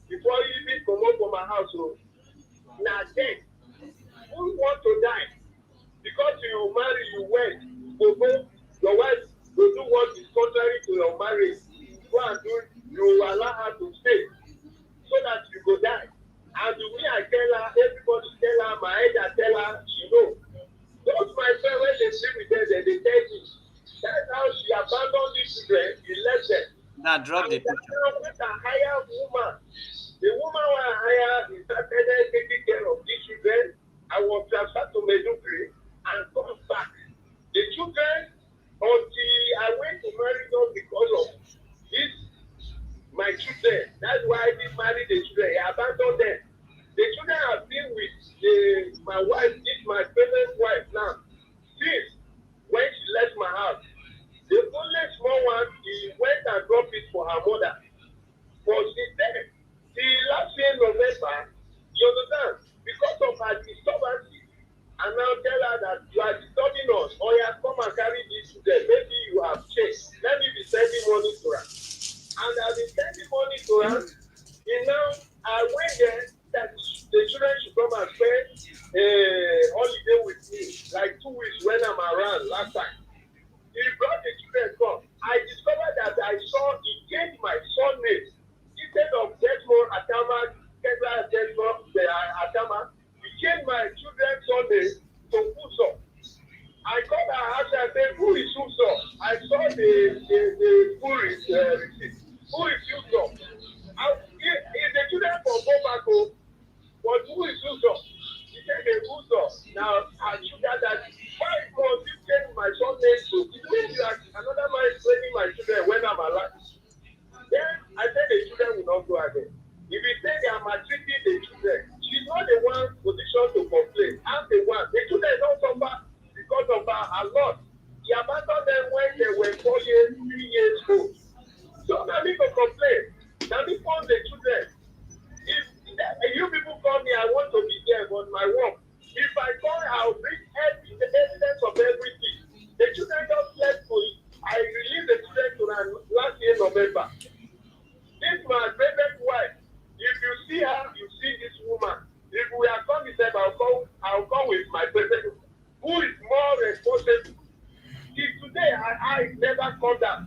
before you even come up from my house. Now then, who want to die? Because you marry, you went, your wife will do what is contrary to your marriage. Go and do, you allow her to stay so that you go die. And the way I tell her, everybody tell her, my head I tell her, she know. Those my friends, when they sleep with them, they tell me. That's how she abandoned the children, she left them. Now drop the picture. With a higher woman. The woman who I hired, started taking care of these children. I was transferred to Medugri and come back. The children, until I went to marry them because of this, my children. That's why I didn't marry the children. I abandoned them. The children have been with my wife, this my present wife now, since when she left my house. The only small one, he went and dropped it for her mother. But she said, the last year November, you understand, because of her disturbance, and now tell her that you are disturbing us, or you have come and carry this children. Maybe you have changed. Let me be sending money to her. And I've been sending money to her. Now, I went there that the children should come and spend who is Uzo? He said, the Uzo. Now, I sugar daddy. Why must you change my son name to? It means you are another man is training my children when I'm alive. Then I said the children will not go again. If you say they are maltreating the children, she's not the one positioned to complain. I'm the one. The children don't suffer because of her a lot. He abandoned them when they were 4 years, 3 years old. So now me go complain. Now me phone the children. If you people call me, I want to be there on my work. If I call, I'll bring every the evidence of everything. The children just left for it. I released the children to last year November. This my favorite wife. If you see her, you see this woman. If we are coming, I'll come with my president, who is more responsible. Till today, I never called her.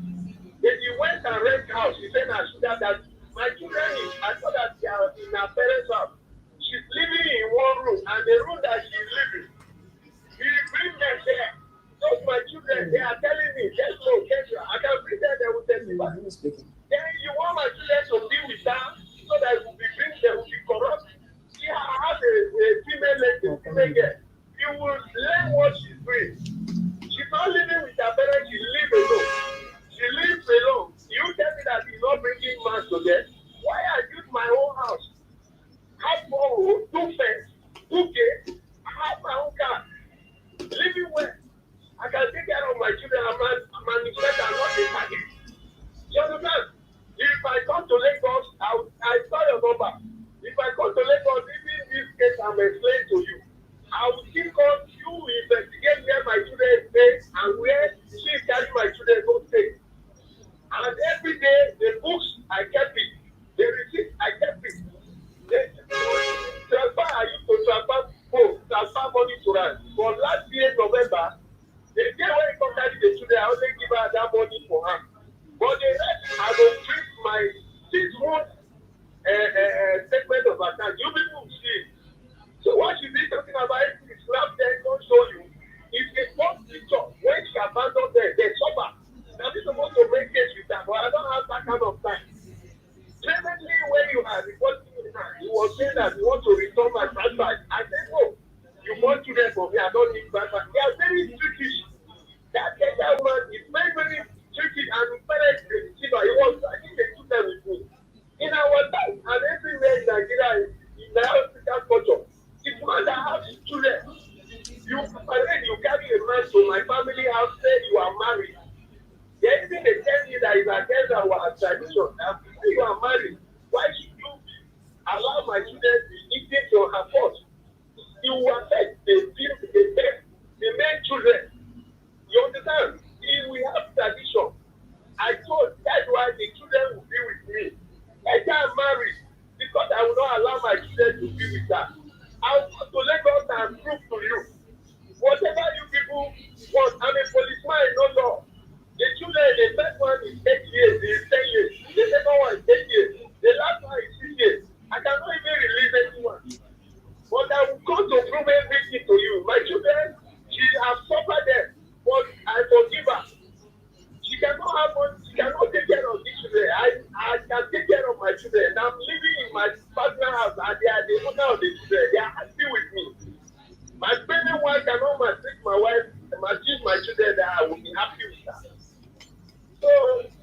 If he went and rent house, he said, I should have that. My children is, I thought that they are in her parents' house. She's living in one room, and the room that she's living, he bring them there. Those my children, they are telling me, there's no case. I can bring them, they will testify. Then you want my children to be with her, so that it will be bring, they will be corrupt. She has a female lady, female girl. You will learn what she's doing. She's not living with her parents, she lives alone. She lives alone. You tell me that he's not bringing man to them. Why I use my own house? Have 4 rooms, 2 fence, 2 gates. I have my own car. Living well. I can take care of my children. I'm management and not a target. You understand? If I come to Lagos, I saw your number. If I come to Lagos, even this case I'm explaining to you, I will still call you, investigate where my children stay and where she carry my children go stay. And every day, the books, I kept it. The receipt, I kept it. The transfer, I used to transfer money to her. For last year, November, the day when he contacted the children, I only give her that money for her. But the rest, I will treat my 6 month statement of account. You people will see it. So what she be talking about, if you slap them, don't show you. If they post picture, when she abandoned them, they suffer. Now this supposed to make case with that, but I don't have that kind of time. Presently, when you are reporting in her, you were saying that you want to return my franchise. I said, no, you want children for me, I don't need franchise. They are very tricky. That woman is very, very tricky, and parents, he was, I think they took them with me. In our time, and everywhere in Nigeria, in the African culture, it's man that has children. You parade, you carry a man to my family house, say you are married. The only thing they tell you that is against our tradition. Now, you are married, why should you allow my children to be eating from her pot? You will affect the men children. You understand? If we have tradition, I told that's why the children will be with me. Let her marry because I will not allow my children to be with her. I will go to Lagos and prove to you. Whatever you people want, I'm a policeman in no law. The children, the first one is 8 years, is 10 years. The second one is 8 years. The last one is 6 years. I cannot even release anyone. But I will go to prove everything to you. My children, she has suffered them, but I forgive her. She cannot have one, she cannot take care of these children. I can take care of my children. I'm living in my partner house and they are the owner of the children. They are happy with me. My pregnant wife cannot maltreat my wife, maltreat my children that I will be happy with her. So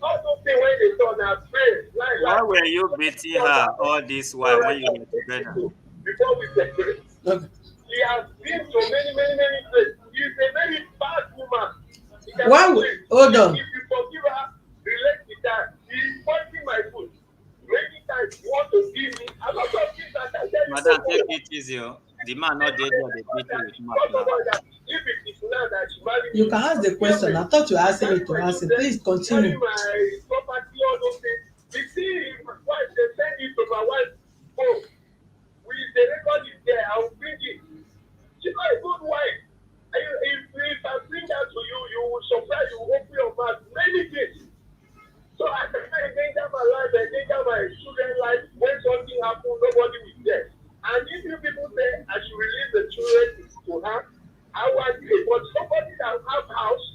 all those things when they turn are friends. Why were you beating her all this while when you were together? Before we separate. Okay. She has been to many places. She is a very bad woman. Hold on. If you forgive her, relate with her. She is pointing my foot. Many times you want to give me a lot of things that I tell you. Madam, take it easy. The man not dead there, they beat you with mouth now. If it is now that she married You can ask the question. I thought you were asking me to answer. Please continue. my property, all those things. You see, my wife, they send it to my wife's phone. With the record is there, I will bring it. She's not a good wife. If I bring that to you, you will surprise, you will open your mouth, many things. So I can endanger my life, endanger my children's life. When something happens, nobody will there. And if you people say I should release the children to her, I will agree. But somebody that will have house,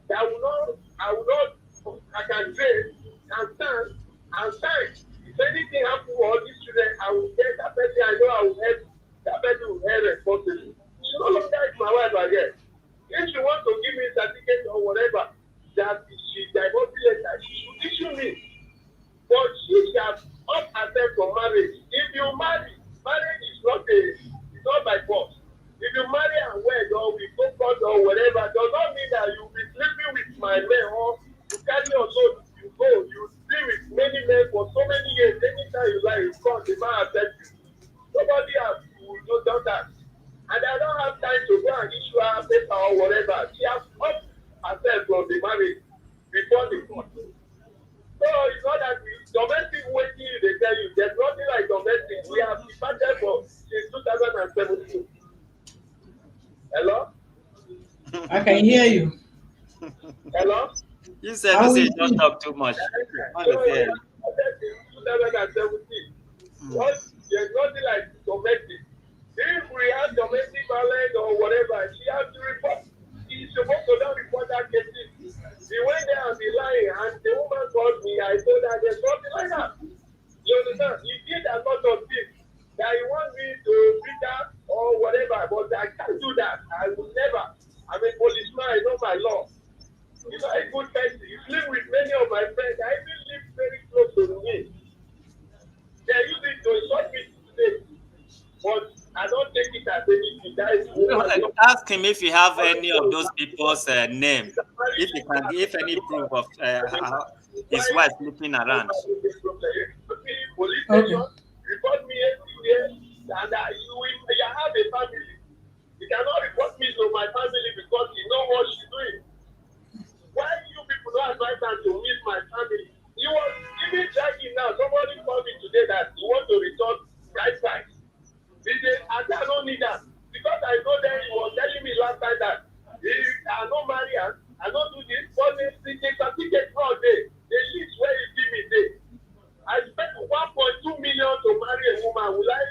that will not, I can say, and stand, and sign. If anything happens to all these children, I will get that person I know I will help. That or whatever. She has cut herself from the marriage before the court. So it's not that domestic waiting, they tell you, there's nothing like domestic. We have departed for since 2017. Hello? I can hear you. Hello? You said How you is don't it? talk too much. So we have departed since 2017. What? There's nothing like domestic. If we have domestic violence or whatever, she has to report. She's supposed to not report that case. She went there and be lying, and the woman called me. I told her there's nothing like that. You understand? He did a lot of things that he wants me to beat her or whatever, but I can't do that. I will never. I'm a policeman. I know my law. He's not a good person. He's lived with many of my friends. I even live very close to me. They use it to insult me today, but I don't take it as anything. That is Ask him if you have any of those people's name. If he can give any proof of his wife sleeping around. Police station, report me everywhere, and you have a family. You cannot report me to my family because you know what she's doing. Why you people don't advise her to meet my family? He was even checking now. Somebody called me today that he wants to return right side. He said, I don't need that. Because I know that he was telling me last time that I don't marry her, I don't do this, but they certificate all day. They list where he give me day. I spent 1.2 million to marry a woman. Will I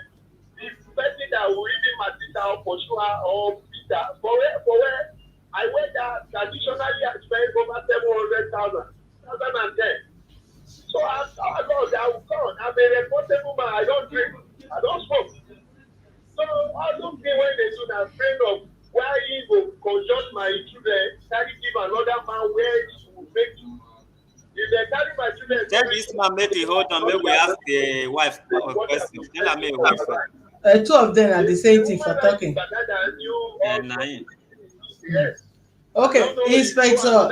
be person that will even my sister or pursue her or beat her? For where? I went there traditionally I spent over 700,000, 2010. So I Lord, I will come. I'm a responsible man. I don't drink. I don't smoke. So all those things when they do that, afraid of why he will conjure my children, carry give another man where he will make you. If they carry my children, Tell this man, make it hold on, maybe we ask the wife a question. Tell her, me wait for. Two of them are the same thing for talking. Okay, Inspector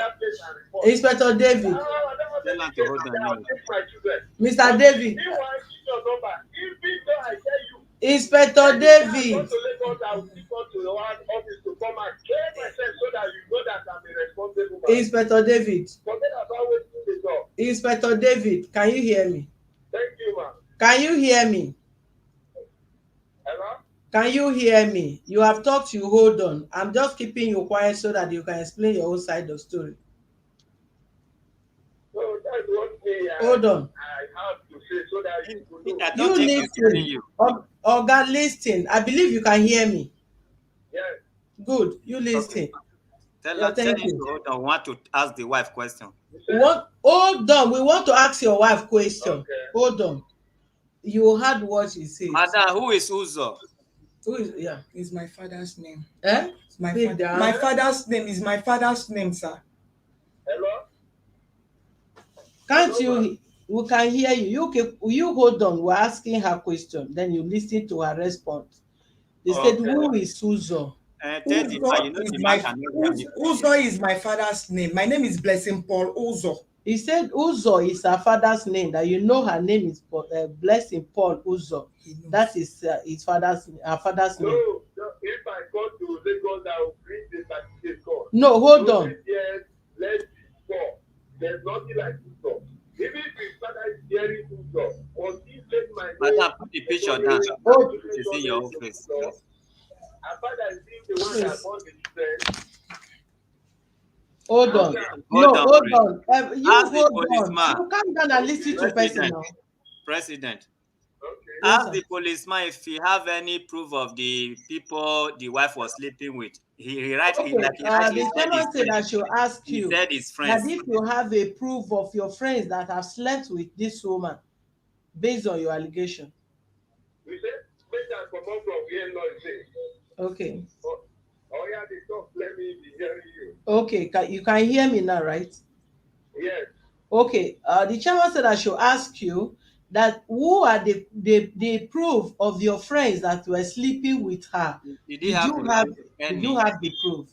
David. Tell her to hold on. Mr. David. Inspector David. Inspector David. Inspector David, can you hear me? Thank you, ma'am. Can you hear me? Hello? Can you hear me? You have talked, you hold on. I'm just keeping you quiet so that you can explain your own side of the story. So that's what hold on. I have to say so that you listen. Oga, listen. I believe you can hear me. Yes. Good. You listen. Okay. Tell her to hold on. Want to ask the wife question. Hold on. We want to ask your wife question. Okay. Hold on. You heard what she said. Madam, who is Uzo? Who is, yeah. It's my father's name. It's my father's name is my father's name, sir. Hello? Can't you? We can hear you. You hold on. We're asking her question. Then you listen to her response. They said, who is Uzo? Uzo is my father's name. My name is Blessing Paul Uzo. He said Uzo is her father's name. That you know her name is Blessing Paul Uzo. That is her father's name. No, if I go to Lagos, I will bring the certificate call. No, hold on. Yes, let's go. There's nothing like Uzo. Even if his father is hearing Uzo, or he let my Madam, put the picture down. It's in your office. Our father is the one that bought the children. Hold on. Hold on. You hold on. You come down and listen to person now. President. Okay. Ask the policeman if he have any proof of the people the wife was sleeping with. The chairman said I should ask you. He said his friends. That if you have a proof of your friends that have slept with this woman, based on your allegation. We said, make that come out from here, Lord. Okay. Oh yeah, they talk. Let me be hearing you. Okay, you can hear me now, right? Yes. Okay. The chairman said I should ask you that who are the proof of your friends that were sleeping with her? Did you have the proof?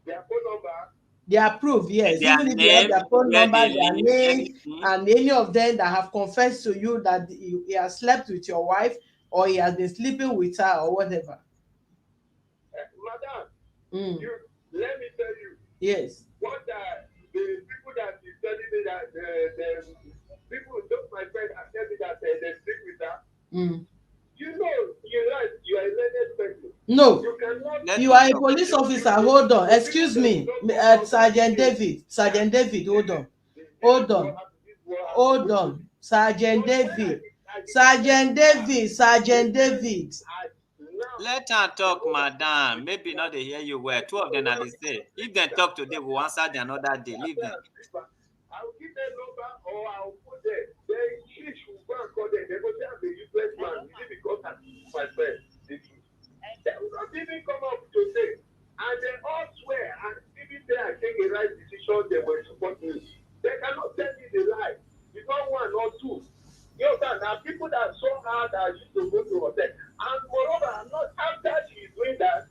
Their phone number. Their proof, yes. Their even if name, you have their phone number, their name, anything. And any of them that have confessed to you that he has slept with your wife or he has been sleeping with her or whatever. Madam, Let me tell you. Yes. What are the people that is telling me that the people, those my friends are telling me that they sleep with her? You know, you're right. You are a learned person. No. You cannot. You are a police officer. Hold on. Excuse me, Sergeant David. Sergeant David, hold on. Hold on. Hold on. Sergeant David. Sergeant David. Sergeant David. Let her talk, madam. Maybe not they hear you well. Two of them are the same. If they talk today, we'll answer the another day. Leave them. I'll give them number or I'll put them. Then she should go and call them. They go say I'm a useless man. Is it because I'm my friend? They will not even come up to say. And they all swear and even say I take a right decision, they will support me. They cannot tell me the lie. It's not one or two. You know, there are people that so hard that used to go to hotel. And moreover, I'm not after she's doing that.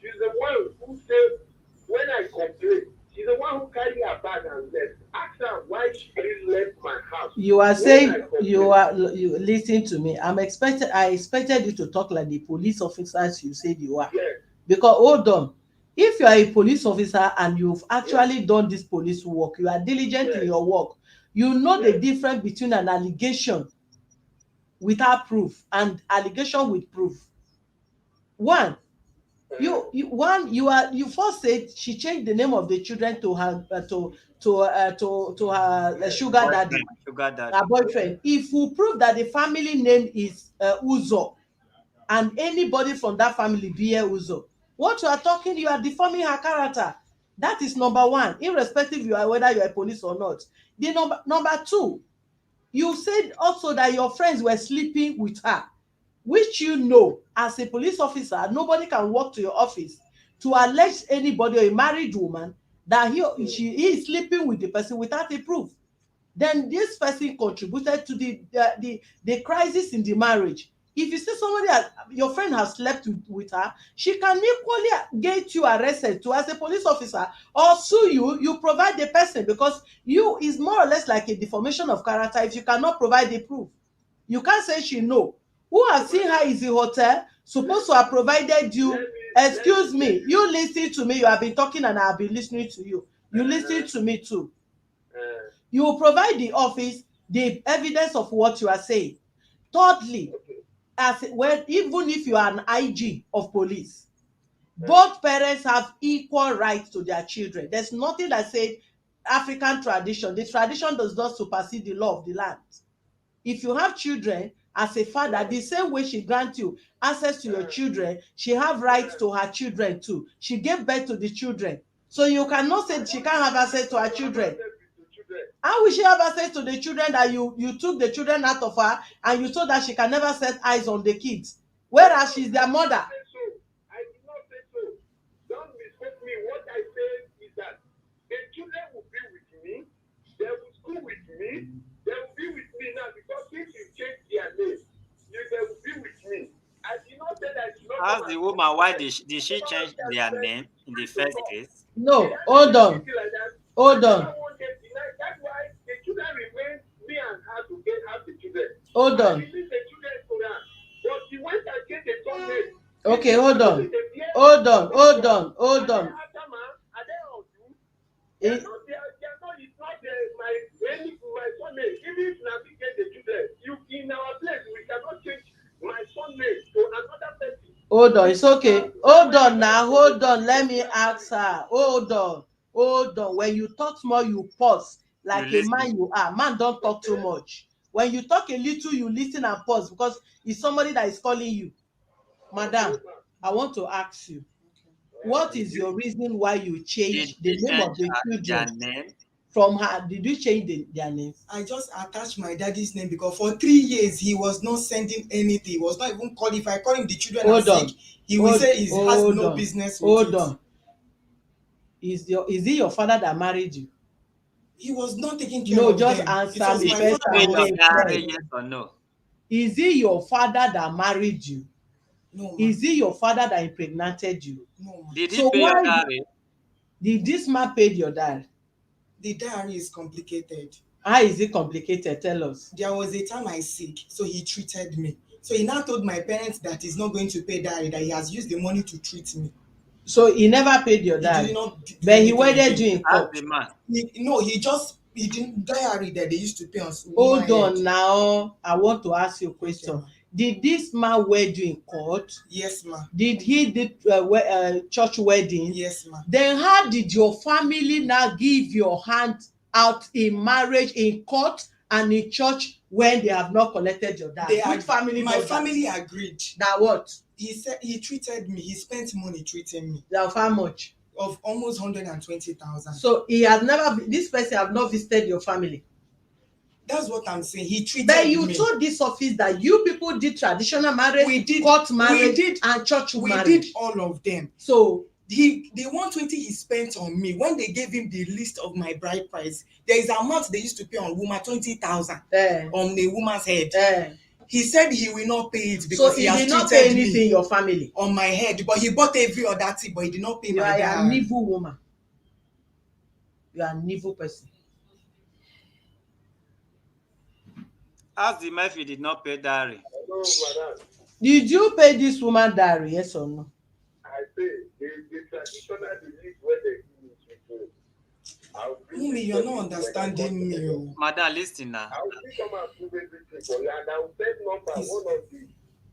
She's the one who said, when I complain, she's the one who carry her bag and left. Ask her why she left my house. You are saying you listen to me. I expected you to talk like the police officers you said you are. Yes. Because hold on. If you are a police officer and you've actually done this police work, you are diligent in your work, you know the difference between an allegation without proof and allegation with proof. One, you first said she changed the name of the children to her to her sugar daddy, Sugar daddy. her boyfriend. If we prove that the family name is Uzo, and anybody from that family be a Uzo, what you are talking, you are deforming her character. That is number one, irrespective you are whether you are a police or not. The number two, you said also that your friends were sleeping with her, which you know as a police officer nobody can walk to your office to allege anybody or a married woman that he is sleeping with the person without a proof. Then this person contributed to the crisis in the marriage. If you see somebody your friend has slept with her, she can equally get you arrested too as a police officer or sue you provide the person, because you is more or less like a deformation of character if you cannot provide the proof. You can't say she know. Who has seen her is the hotel supposed to have provided you. Excuse me, you listen to me. You have been talking and I have been listening to you. You listen to me too. You will provide the office the evidence of what you are saying. Thirdly, even if you are an IG of police, both parents have equal rights to their children. There's nothing that said African tradition. The tradition does not supersede the law of the land. If you have children, as a father, the same way she grants you access to your children, she have rights to her children too. She gave birth to the children. So you cannot say she can't have access to her children. How will she have access to the children that you took the children out of her and you told that she can never set eyes on the kids, whereas she's their mother? I did not say so. Don't mistake me. What I said is that the children will be with me. They will school with me. They will be with me now because if you change their name, they will be with me. I did not say that. Ask the woman why did she change their name in the first case? No, hold on. Hold on. That's why the children remain me and her to get out the children. Hold on. The children to her. But she went and get a son name. Okay, hold on. Hold on. Hold on. Hold on. It's not my son name. Even if Nabi get the children, you in our place, we cannot change my son name to another person. Hold on, it's okay. Hold on now, hold on. Let me ask her. Hold on. Hold on. When you talk small, you pause. Like a man you are. Man don't talk too much. When you talk a little, you listen and pause because it's somebody that is calling you. Madam, I want to ask you, what is your reason why you changed the name of the children? From her, did you change their names? I just attached my daddy's name because for 3 years he was not sending anything. He was not even calling. If I call him the children are sick, he will say he has no business with it. Hold on. Is he your father that married you? He was not taking care of them. No, just answer me first. Yes or no? Is he your father that married you? No. Is he your father that impregnated you? No. Did he pay your dowry? Did this man pay your dowry? The dowry is complicated. How is it complicated? Tell us. There was a time I sick, so he treated me. So he now told my parents that he's not going to pay dowry, that he has used the money to treat me. So he never paid your He dowry, did not but he anything wedded again. you in Ask court. the man. He didn't diary that they used to pay on woman Hold on head. now, I want to ask you a Okay, question. ma. Did this man wed you in court? Yes, ma. Did he did church wedding? Yes, ma. Then how did your family now give your hand out in marriage in court and in church when they have not collected your dowry? Which family My does family that? agreed. That what? He said he treated me. He spent money treating me Of how much? of almost 120,000. So he has never. This person have not visited your family. That's what I'm saying. He treated But you me. told this office that you people did traditional marriage, We did court marriage, we did and church we marriage. did all of them. So The 120 he spent on me, when they gave him the list of my bride price, there is an amount they used to pay on woman 20,000 on a woman's head. He said he will not pay it because so he has did not pay treated anything me your family. on my head, but he bought every other thing, but he did not pay You my are an dowry. evil woman. You are an evil person. Ask the man if he did not pay dowry. Hello, madam. Did you pay this woman dowry? Yes or no? I say the traditional belief where they give it to you. Mummy, you're not understanding me. Oh. Madam, listen now. I will still come and prove everything for you, and I will send number Yes. one of the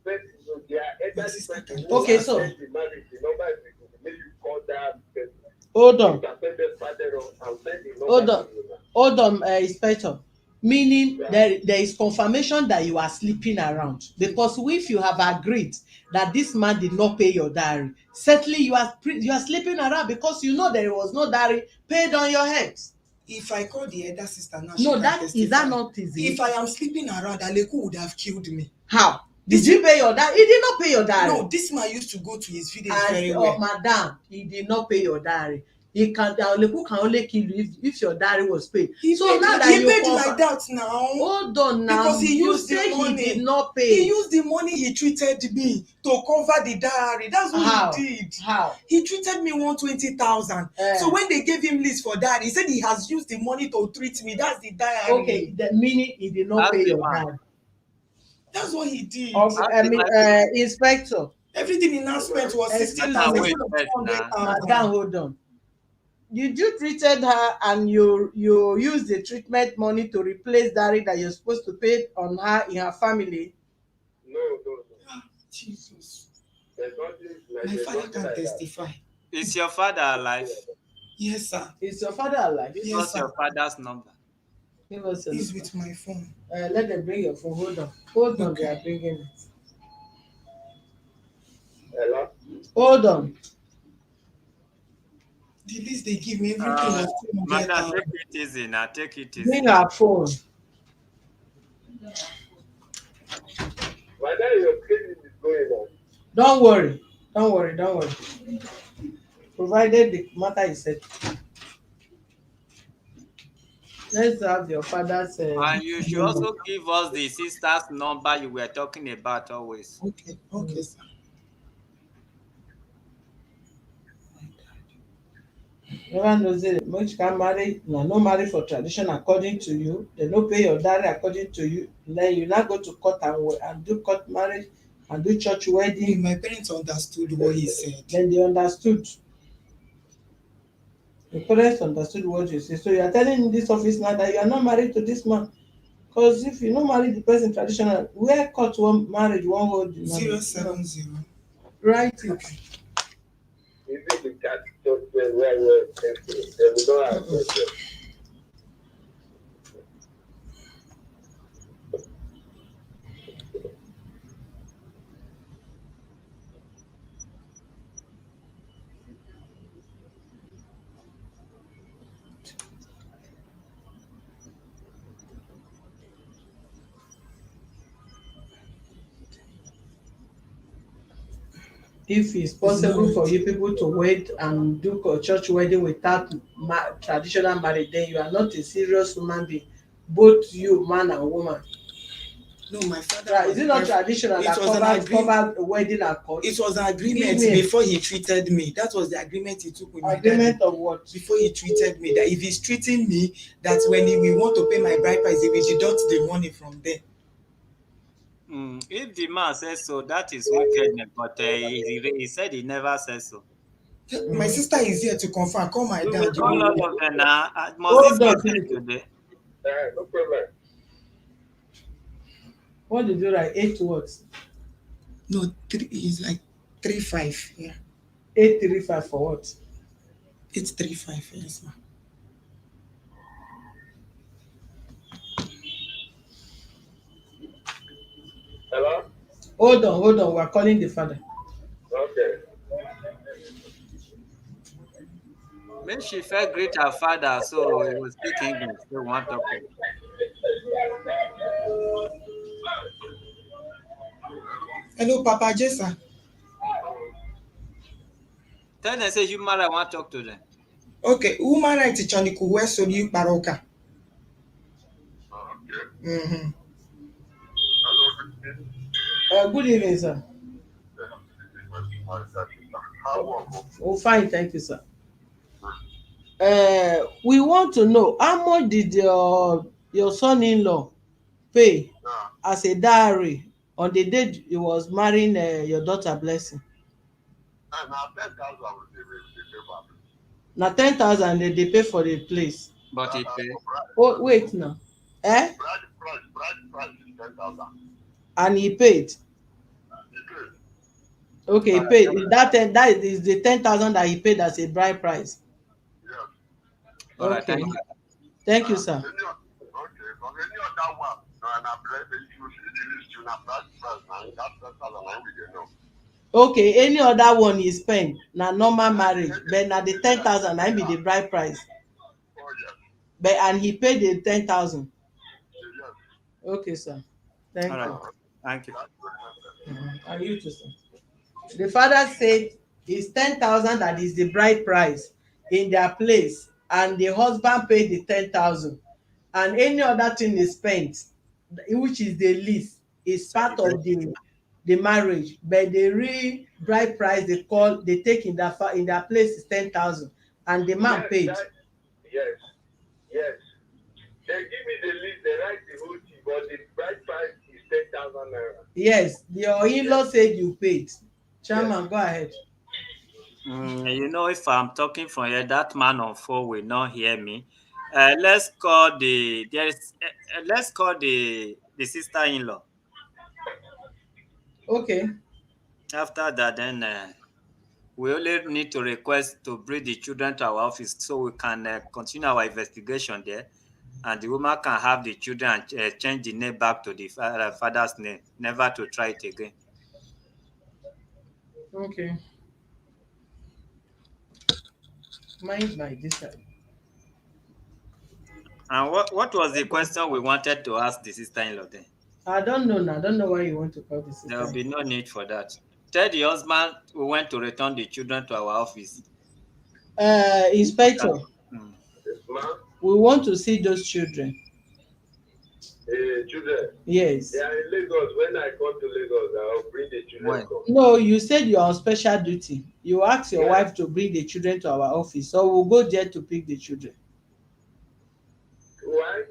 person, so they are elderly sister person can- who Okay, has so- sent the marriage, the number is the maybe you call that person. Hold on. You can send them further on, I will send the number Hold on. to you now. Hold on, Inspector. Meaning Yeah. there is confirmation that you are sleeping around, because if you have agreed that this man did not pay your dowry, certainly you are sleeping around because you know there was no dowry paid on your head. If I call the elder sister now, No, she can that testify. is that not easy? If I am sleeping around, Aleku would have killed me. How? Did you pay your dowry? He did not pay your dowry. No, this man used to go to his village very well. Madam, he did not pay your dowry. He can only kill you if your dowry was paid. He so paid, now that he you paid confirm, like that now. hold on now. Because he you used the say money. he did not pay. He used the money he treated me to cover the dowry. That's what How? he did. How? He treated me 120,000. So when they gave him list for dowry, he said he has used the money to treat me. That's the dowry. Okay, the meaning he did not Ask pay the your man. dowry. That's what he did. Inspector. Everything he now spent was Excuse 60,000 me. instead of Wait first now. 200,000. Madam, hold on. Did you treated her and you use the treatment money to replace dowry that you're supposed to pay on her in her family? No. Jesus. There's nothing like My there's father nothing can like that. testify. Is your father alive? Yes, sir. Is your father alive? Give Yes, us your sir. father's number. Give us a He's with my phone. let them bring your phone. Hold on. Hold on, Okay. they are bringing it. Hello? Hold on. The list they give me, everything was Madam, 200,000. take it easy now. Take it easy. Bring our phone. Whether your case is going on. Don't worry. Don't worry. Provided the matter is set. Let's have your father's. And you should number. also give us the sister's number you were talking about always. Okay, sir. Never knows it. Which can marry, no marry for tradition according to you. They no pay your dowry according to you. Then you now go to court and do court marriage and do church wedding. My parents understood what he said. Then they understood. The parents understood what you say. So you are telling this office now that you are not married to this man. Because if you no marry the person traditional, where court one marriage won't hold the marriage. 070. Write it. Even the cat just where we don't have question. If it's possible for you people to wed and do church wedding without traditional marriage, then you are not a serious human being, both you man and woman. No, my father. Is it not traditional that covered wedding and court? It was an agreement before he treated me. That was the agreement he took with my daddy. Agreement of what? Before he treated me, that if he's treating me, that when he will want to pay my bride price, he will deduct the money from there. If the man says so, that is wickedness. But he said he never said so. My sister is here to confirm. Call my We will dad. You call will all wait. of them now. Must this Hold be on, paid Philip. today? No problem. What did you write? 8 what? No, three is like 3-5. Yeah. 835 for what? It's 3-5. Yes, ma. Hello? Hold on. We're calling the father. Okay. Maybe she felt greet her father, so he will speak English. They want to talk to him. Hello, Papa Jessa. Tell them say human right want to talk to them. Okay, woman right chaniku west so you paroka. Mm-hmm. Good evening, sir. Oh, fine, thank you, sir. We want to know how much did your son-in-law pay as a dowry on the day he was marrying your daughter Blessing? Na 10,000 they pay for the place. But he pay. Oh, wait now. Eh? And he paid. Okay, he paid. That is the 10,000 that he paid as a bride price. All right, Okay. thank you. Thank you, sir. Okay, any other one he spend na normal marriage, but na the 10,000 na be the bride price. But and he paid the 10,000. Okay, sir. All Thank right, you. thank you. And you too, sir. The father said it's 10,000 that is the bride price in their place, and the husband paid the 10,000, and any other thing is spent, which is the least, is part of the marriage. But the real bride price they take in their place is 10,000, and the man Yes, paid. yes, yes. They give me the list, they write the whole thing, but the bride price is 10,000 naira. Yes, your in-law said you paid. Chairman, go ahead. You know, if I'm talking from here, that man on phone will not hear me. Let's call the sister-in-law. Okay. After that, then we only need to request to bring the children to our office so we can continue our investigation there, and the woman can have the children and change the name back to the father's name, never to try it again. Okay. Mind my distance. And what was the question we wanted to ask the sister-in-law then? I don't know now. I don't know why you want to call the There will sister. be no need for that. Tell the husband we went to return the children to our office. Inspector, Mm. Ma, we want to see those children. children, Yes. they are in Lagos. When I come to Lagos, I'll bring the children. When? Come. No, you said you're on special duty. You ask your Yes. wife to bring the children to our office, so we'll go there to pick the children. Why?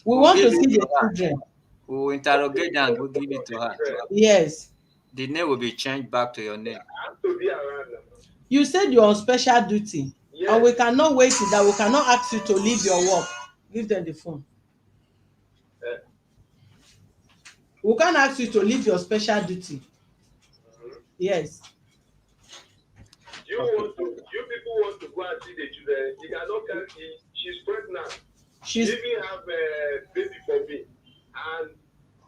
We We'll want give to it see to the her. children. We'll interrogate them and we'll give it to her. Yes. The name will be changed back to your name. I have to be around now. You said you're on special duty, Yes. and we cannot wait till that. We cannot ask you to leave your work. Give them the phone. Uh, We can't ask you to leave your special duty. Yes. Okay. You people want to go and see the children. You cannot carry. She's pregnant. She She's even have a baby for me, and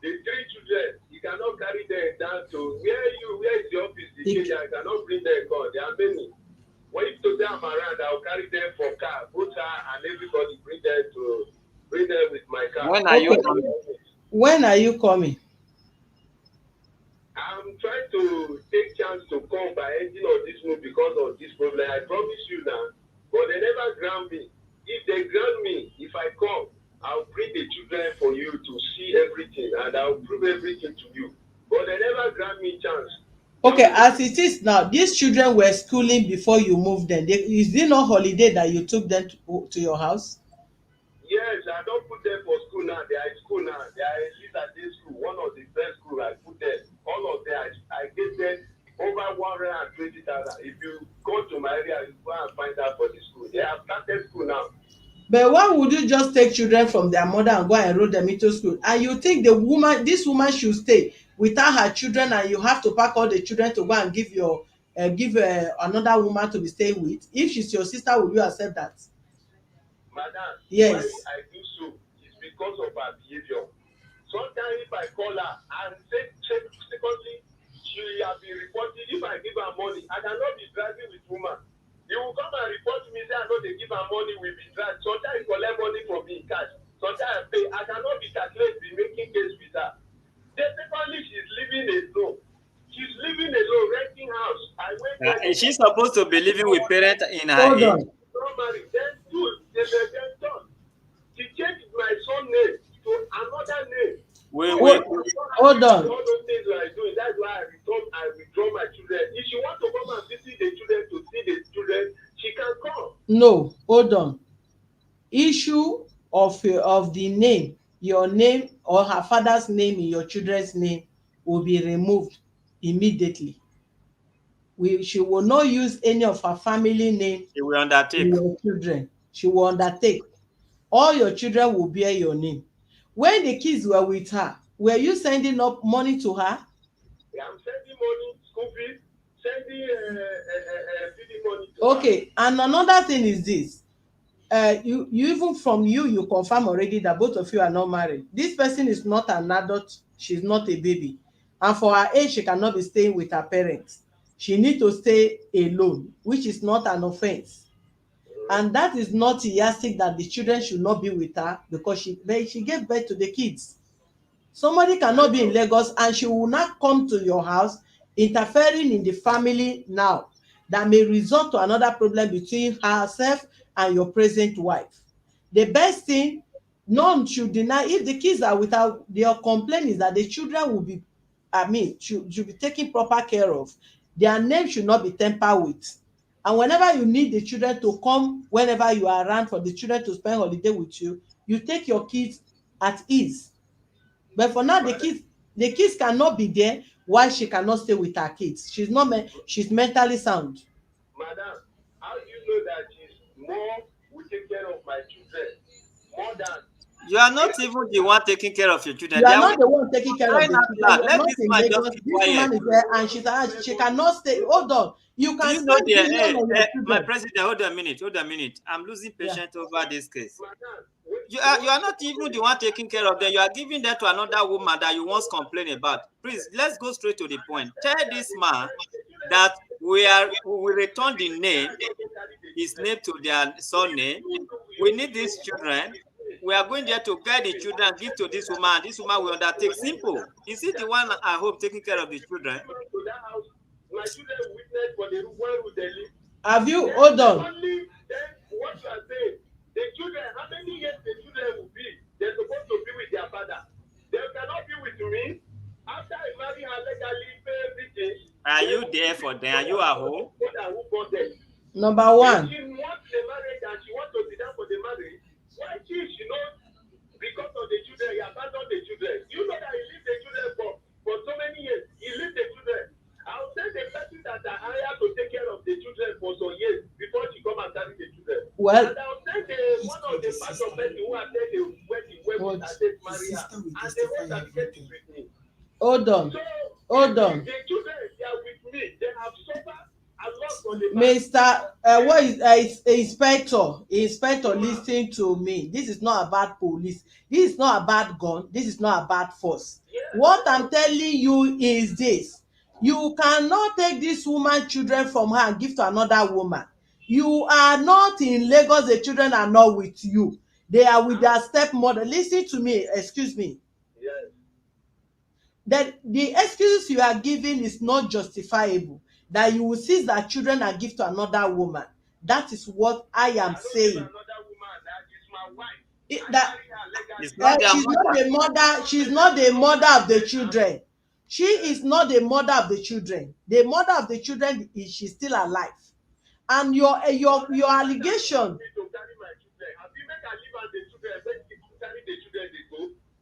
the three children. You cannot carry them down to where is the office? I cannot bring them. God, there are many. When you to them around, I'll carry them for car, put her and everybody bring them with my car. When are you Okay. coming? When are you coming? I'm trying to take chance to come by ending of this move because of this problem. I promise you now, but they never grant me. If they grant me, if I come, I'll bring the children for you to see everything and I'll prove everything to you. But they never grant me chance. Okay, as it is now, these children were schooling before you moved them. Is it not holiday that you took them to your house? Yes, I don't put them for school now. They are in school now. They are at least at this school. One of the best school I put them. All of them, I gave them over 1 120,000. If you go to my area, you go and find out for the school. They have started school now. But why would you just take children from their mother and go and enroll them into school? And you think this woman should stay without her children, and you have to pack all the children to go and give another woman to be staying with? If she's your sister, would you accept that? Madam, Yes. why I do so is because of her behavior. Sometimes if I call her and secondly, she has been reporting. If I give her money, I cannot be driving with woman. You will come and report to me, say I know they give her money, we be driving. Sometimes you collect money from me in cash. Sometimes I pay. I cannot be calculated, be making case with her. Then secondly, she's living alone. She's living alone, renting house. I went there. Is she supposed to be living with parents in her Hold age? on. Not married. Then two, they then done. She changed my son name to another name. Wait. Hold on. All those things I doing. That's why I withdraw my children. If she wants to come and visit the children to see the children, she can come. No, hold on. Issue of the name, your name or her father's name in your children's name will be removed immediately. She will not use any of her family name She will in undertake. your children. She will undertake. All your children will bear your name. When the kids were with her, were you sending up money to her? Yeah, I'm sending money, school fees, sending feeding money to Okay, and another thing is this. You even from you confirm already that both of you are not married. This person is not an adult. She's not a baby, and for her age, she cannot be staying with her parents. She need to stay alone, which is not an offense, and that is not a yardstick that the children should not be with her because she gave birth to the kids. Somebody cannot be in Lagos and she will not come to your house interfering in the family now that may result to another problem between herself and your present wife. The best thing, none should deny, if the kids are without, their complaint is that the children will be, should be taken proper care of. Their name should not be tampered with. And whenever you need the children to come, whenever you are around for the children to spend holiday with you, you take your kids at ease. But for now, the kids cannot be there while she cannot stay with her kids. She's mentally sound. Madam, how do you know that she's more will take care of my children more than You are not even the one taking care of your children. You They are are not the one taking care of the children. You are Let not this in man Lagos. just be This woman quiet. is there and she cannot stay. Hold on. You Do can you know spend billion hey, on your my children. president, hold a minute. I'm losing patience over this case. madam. You are not even the one taking care of them. You are giving them to another woman that you once complained about. Please, let's go straight to the point. Tell this man that we return the name, his name to their son name. We need these children. We are going there to guide the children, give to this woman. This woman will undertake. Simple. Is it the one I hope taking care of the children? To that house, my children witness for the where would they live? Have you? Hold on. Only then what you are saying, the children, how many years the children will be? They're supposed to be with their father. They cannot be with me. After I marry her legally, pay everything. Are you there for them? Are you at home? Who got them? Number one. If she wants the marriage and she wants to be there for the marriage, why she knows because of the children, he abandoned the children. You know that he leave the children for so many years. He leave the children. I'll say the person that I hired to take care of the children for some years before she come and carry the children. Well, and I'll say one of the part of person who attend the wedding when I said marry her, and the one that get it with me. hold on. So Hold on. the children, they are with me. They have suffered a lot from the Mr. What is inspector listening to me? This is not about police. This is not about gun. This is not about force. What I'm telling you is this: you cannot take this woman children from her and give to another woman. You are not in Lagos. The children are not with you. They are with their stepmother. Listen to me. Excuse me. Yes. That the excuses you are giving is not justifiable. That you will seize their children and give to another woman. That is what I am saying. Another woman, that is my wife. That It's not their she's not the mother. She's not the mother of the children. She is not the mother of the children. The mother of the children is she's still alive. And your allegation.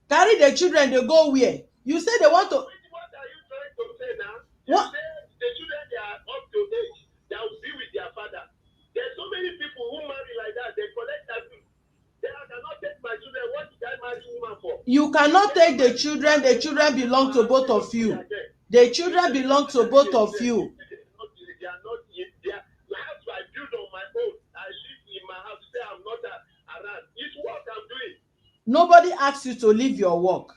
Carry the children, they go where? You say they want to. What are you trying to say now? What? You say the children You cannot take the children. The children belong to both of you. The children belong to both of you. They are not in there. The house I built on my own. I live in my house. Say I'm not around. It's work I'm doing. Nobody asks you to leave your work,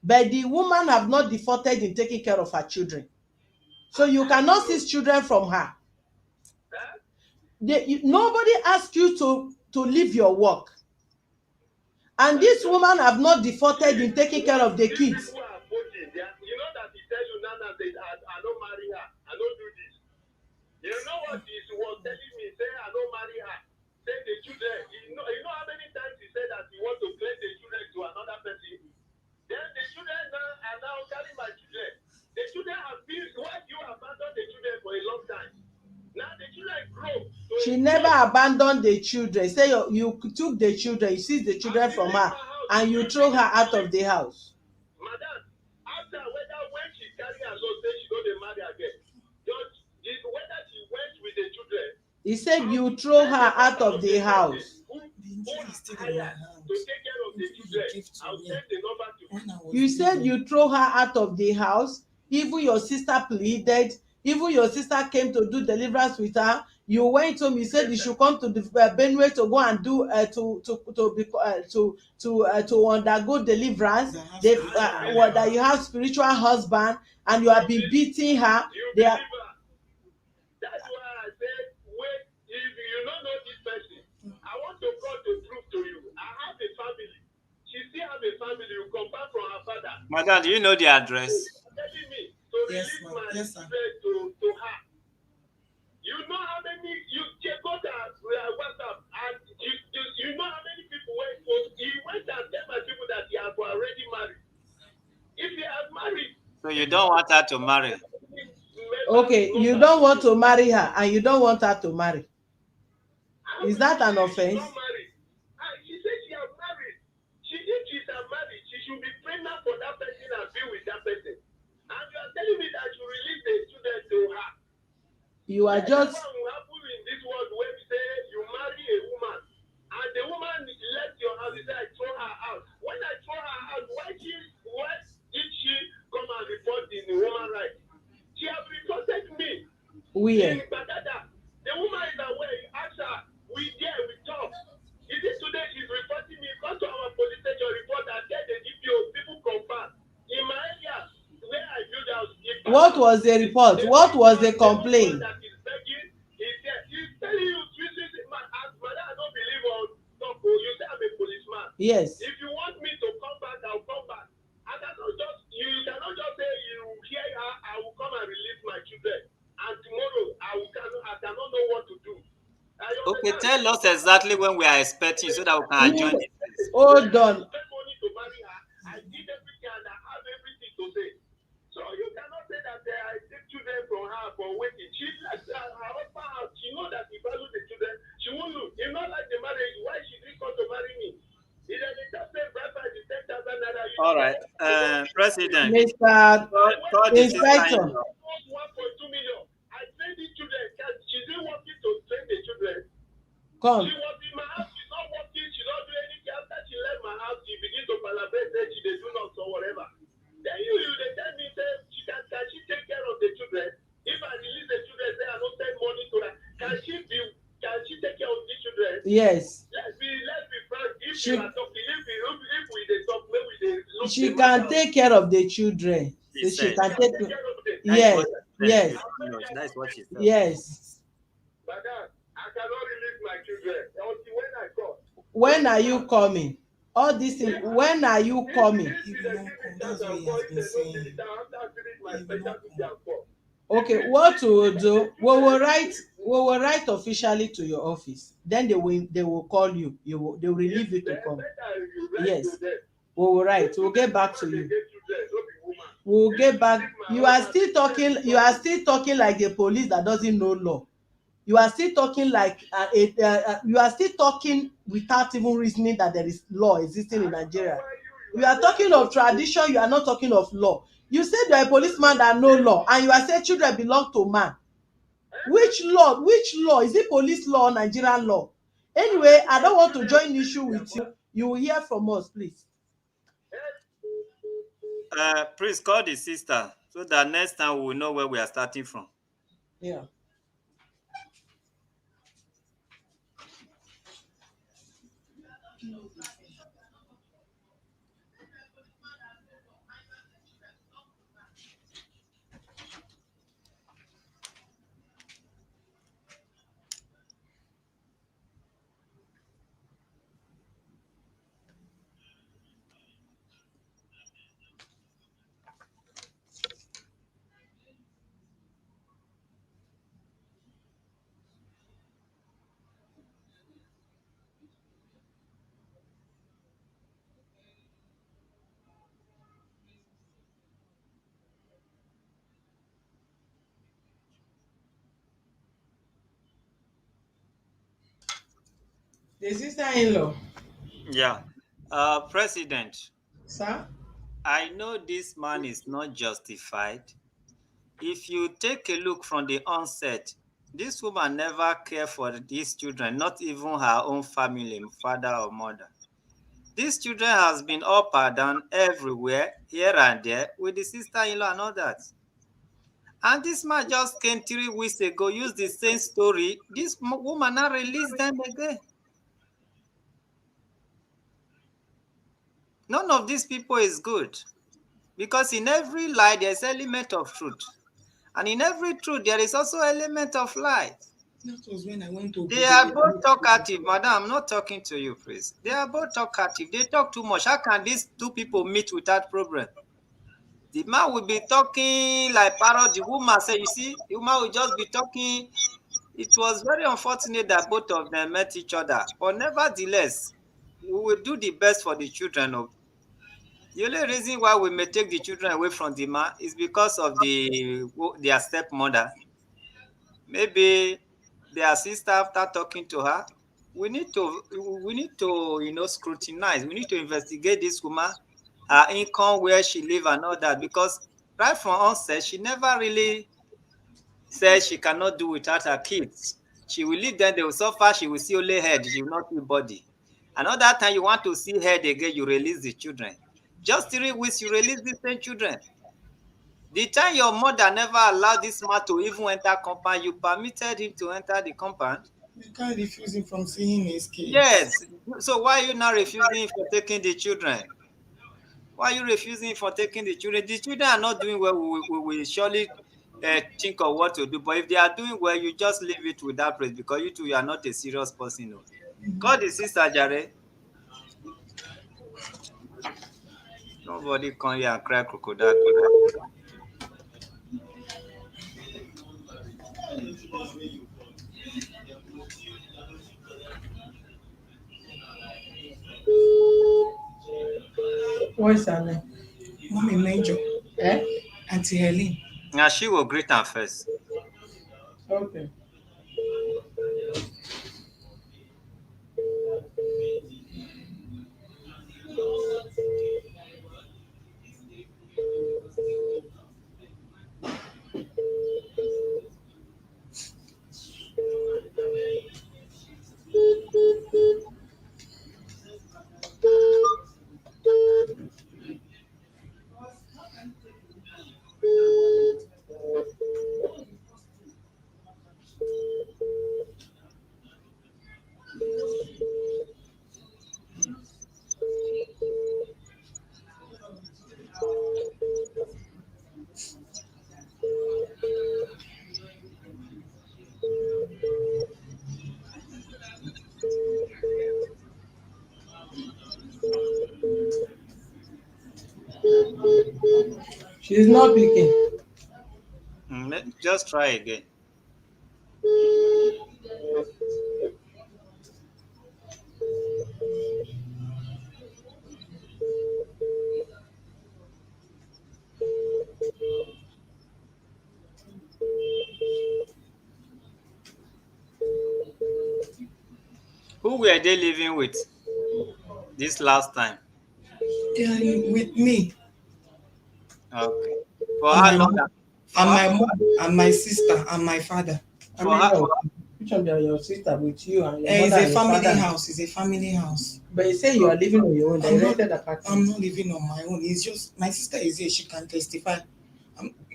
but the woman have not defaulted in taking care of her children, so you cannot seize children from her. Nobody asks you to leave your work, and this woman have not defaulted in taking care of the kids. People are voting. You know that he tell you Nana say I don't marry her. I don't do this. You know what he was telling me? Say I don't marry her. Say the children. You know how many times he said that he want to claim the children to another person. Then the children are now carrying my children. The children have been why you abandon the children for a long time. Now the children grow. She never abandoned the children. Say you took the children, you seized the children from her, and you throw her out of the house. Madam, after whether when she carry her load, say she go dey marry again. Just whether she went with the children. He said you throw her out of the house. Who is still in my house to take care of the children? I'll send the number to you. You said you throw her out of the house. Even your sister pleaded. Even your sister came to do deliverance with her. You went home. You said you should come to the Benue to go and do to undergo deliverance. That you have spiritual husband and you have been beating her. They are. That's why I said, wait, if you don't know this person, I want to call to prove to you. I have a family. She still have a family. You come back from her father. Madam, do you know the address? Telling me to release my children to her. You know how many you go to WhatsApp and you know how many people went for. He went and tell my people that he has already married. If he has married, so you don't want her to marry. Okay, you don't want to marry her and you don't want her to marry. Is that an offense? She said she has married. If she's married, she should be pregnant for that person and be with that person. And you are telling me that you release the children to her. You are just. What will happen in this world when you say you marry a woman and the woman left your house? You say I throw her out. When I throw her out, why did she come and report in the woman rights? She has reported me. Where? In Bagada. The woman is aware. You ask her. We talk. Is it today she's reporting me? Come to our police station report and tell the DPO people confirm. In my area where I build house. What was the report? What was the complaint? He's telling you, madam, I don't believe on talk. You say I'm a policeman. Yes. If you want me to come back, I'll come back. You cannot just say you hear her, I will come and release my children. And tomorrow I cannot know what to do. Okay, tell us exactly when we are expecting so that we can adjourn it. Hold on. I spend money to marry her. I did everything and I have everything to say. So you cannot say that I take children from her for waiting. She likes her husband. She knows that if I lose the children, she won't lose. If not like the marriage, why she didn't come to marry me? All right, President. Mr. Inspector. 1.2 million. I trained the children. She's been working to train the children. Come. She was in my house. She's not working. She don't do anything. After she left my house, she begins to collaborate. Say she do not or whatever. Then they tell me say can she take care of the children? If I release the children, say I don't send money to her. Can she take care of the children? Yes. Let's be frank. If we are talking, if we dey talk, maybe they look. She can take care of the children. So she can take care of them. Yes. Yes. That's what she said. Yes. Madam, I cannot release my children until when I come. When are you coming? All these things. When are you coming? That's what he has been saying. Okay, what we will do, we will write officially to your office. Then they will call you. They will relieve you to come. Yes. We will write. We'll get back to you. We'll get back. You are still talking like the police that doesn't know law. You are still talking like you are still talking without even reasoning that there is law existing in Nigeria. You are talking of tradition, you are not talking of law. You said you are a policeman that know law, and you are saying children belong to man. Which law? Is it police law or Nigerian law? Anyway, I don't want to join issue with you. You will hear from us, please. Please call the sister so that next time we will know where we are starting from. Yeah. The sister-in-law, Yeah. President, sir. I know this man is not justified. If you take a look from the onset, this woman never cared for these children, not even her own family, father or mother. These children has been up and down everywhere, here and there, with the sister-in-law and all that. And this man just came 3 weeks ago, used the same story. This woman now released them again. None of these people is good. Because in every lie, there's element of truth. And in every truth, there is also element of lie. That was when I went to They are both talkative. Madam, I'm not talking to you, please. They are both talkative. They talk too much. How can these two people meet without problem? The man will be talking like parrot. The woman say, you see, the woman will just be talking. It was very unfortunate that both of them met each other. But nevertheless, we will do the best for the children. The only reason why we may take the children away from the man is because of their stepmother. Maybe their sister, after talking to her, we need to scrutinize. We need to investigate this woman, her income, where she live, and all that. Because right from onset, she never really said she cannot do without her kids. She will leave them, they will suffer, she will see only head, she will not see body. Another time you want to see head again, you release the children. Just 3 weeks, you release the same children. The time your mother never allowed this man to even enter compound, you permitted him to enter the compound. You can't refuse him from seeing his kids. Yes. So why are you not refusing for taking the children? Why are you refusing for taking the children? The children are not doing well. We will surely think of what to do. But if they are doing well, you just leave it with that praise because you two, you are not a serious person. No. Call the sister, Jare. Nobody come here and cry crocodile. What's her name? Mommy Major, Eh? Auntie Helen. Now she will greet her first. Okay. She's not picking. Just try again. Who were they living with this last time? Yeah, with me Okay. For and how my long? mom, For and how, my mom, and my sister, and my father. I for mean, how, no. Which one? Your sister with you and your It's mother a and your family father? house. It's a family house. But you say you are living on your own. They I'm not. rented apartment. I'm not living on my own. It's just my sister is here. She can testify.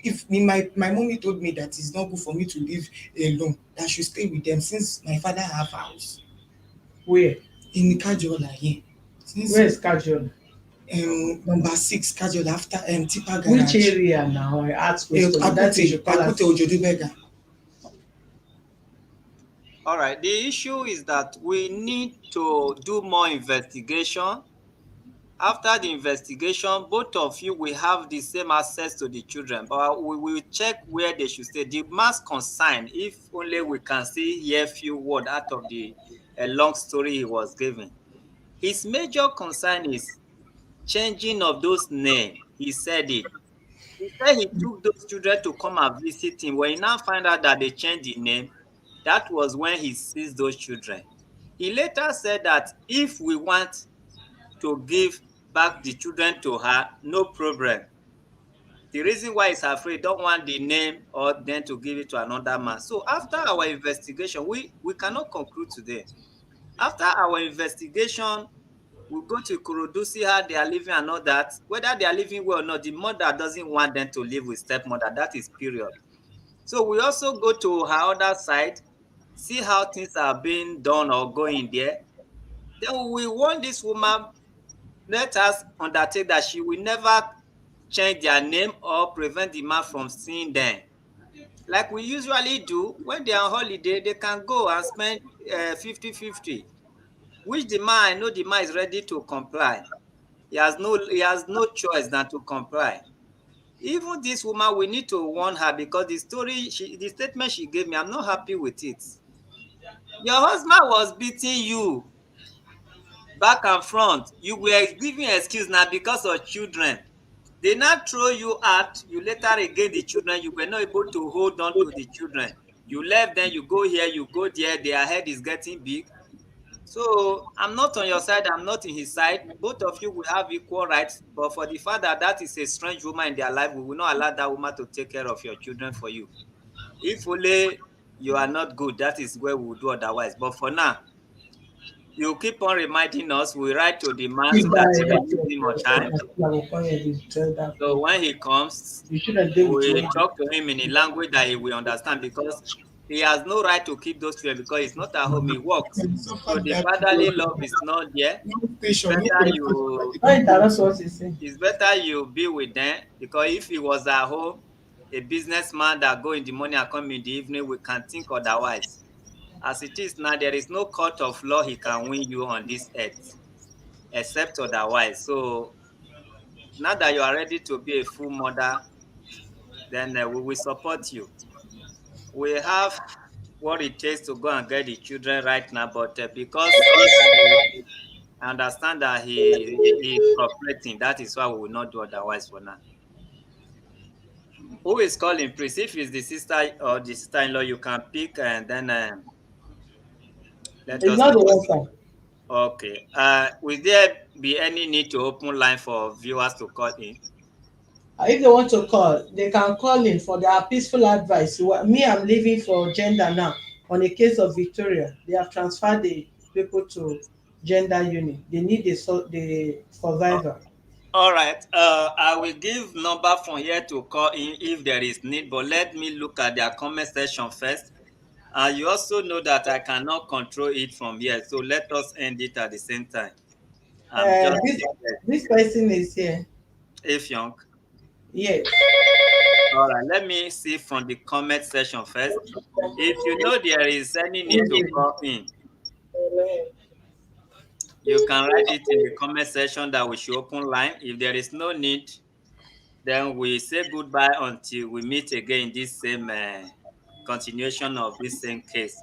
If my mommy told me that it's not good for me to live alone, that I should stay with them since my father have house Where? in Kajola here. Since Where is casual? number 6 Kajola after Tipa garage. Which area now? I ask question. That you should call us. Akute Ojodubega. All right. The issue is that we need to do more investigation. After the investigation, both of you will have the same access to the children, but we will check where they should stay. The mass concern, if only we can see hear few words out of the long story he was giving. His major concern is changing of those names. He said it. He said he took those children to come and visit him. When he now find out that they changed the name, that was when he seized those children. He later said that if we want to give back the children to her, no problem. The reason why he's afraid, don't want the name or then to give it to another man. So after our investigation, we cannot conclude today. After our investigation, we go to Ikorodu, see how they are living and all that. Whether they are living well or not, the mother doesn't want them to live with stepmother. That is period. So we also go to her other side, see how things are being done or going there. Then we want this woman, let us undertake that she will never change their name or prevent the man from seeing them. Like we usually do, when they are on holiday, they can go and spend 50-50, which the man, I know the man is ready to comply. He has no choice than to comply. Even this woman, we need to warn her because the statement she gave me, I'm not happy with it. Your husband was beating you back and front. You were giving excuse now because of children. They now throw you out. You later regain the children. You were not able to hold on to the children. You left them, you go here, you go there. Their head is getting big. So I'm not on your side. I'm not in his side. Both of you will have equal rights. But for the fact that that is a strange woman in their life, we will not allow that woman to take care of your children for you. If only you are not good, that is where we will do otherwise. But for now, you keep on reminding us. We write to the man so that he will give him more time. So when he comes, we talk to him in a language that he will understand because he has no right to keep those children because he's not at home, he works. So the fatherly love is not there. It's better you be with them because if he was at home, a businessman that go in the morning and come in the evening, we can think otherwise. As it is now, there is no court of law he can win you on this earth, except otherwise. So now that you are ready to be a full mother, then we will support you. We have what it takes to go and get the children right now, but because I understand that he is cooperating, that is why we will not do otherwise for now. Who is calling, please? If it's the sister or the sister-in-law, you can pick and then let It's us not the know. WhatsApp. Okay. Will there be any need to open line for viewers to call in? If they want to call, they can call in for their peaceful advice. Me, I'm leaving for gender now. On the case of Victoria, they have transferred the people to gender unit. They need the survivor. All right. I will give number from here to call in if there is need, but let me look at their comment section first. You also know that I cannot control it from here, so let us end it at the same time. I'm just This person is here. if young. Yes. All right. Let me see from the comment section first. If you know there is any need to call in, you can write it in the comment section that we should open line. If there is no need, then we say goodbye until we meet again in this same continuation of this same case.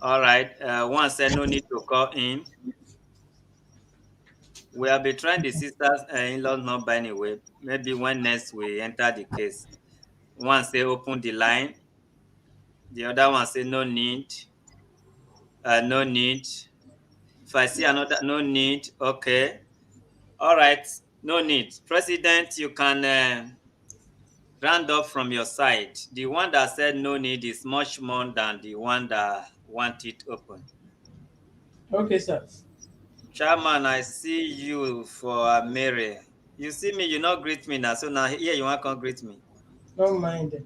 All right. One said no need to call in. We have been trying the sister's in-laws number anyway. Maybe when next we enter the case. One say open the line. The other one say no need. No need. If I see another, no need. Okay. All right. No need. President, you can Round up from your side. The one that said no need is much more than the one that want it open. Okay, sir. Chairman, I see you for Mary. You see me, you not greet me now. So now here you want to come greet me. Don't mind it.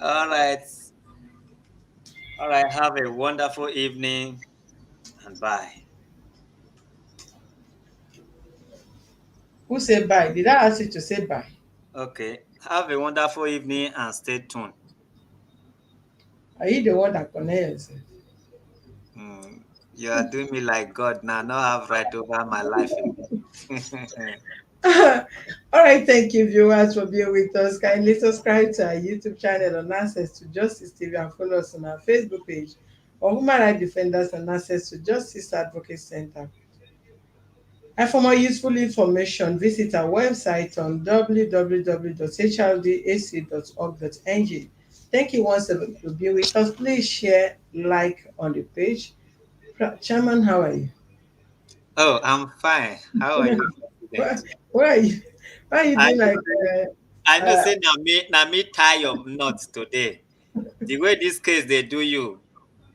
All right. All right. Have a wonderful evening and bye. Who say bye? Did I ask you to say bye? Okay. Have a wonderful evening and stay tuned. Are you the one that connect yourself? You are doing me like God now. Now have right over my life again. All right, thank you, viewers, for being with us. Kindly subscribe to our YouTube channel on Access to Justice TV and follow us on our Facebook page on Human Rights Defenders and Access to Justice Advocate Center. And for more useful information, visit our website on www.hrdac.org.ng. Thank you once again for being with us. Please share, like on the page. Chairman, how are you? Oh, I'm fine. How are you, Why, President? why are you? Why are you I doing know like? I know Uh, say na me tie your nuts today. The way this case they do you,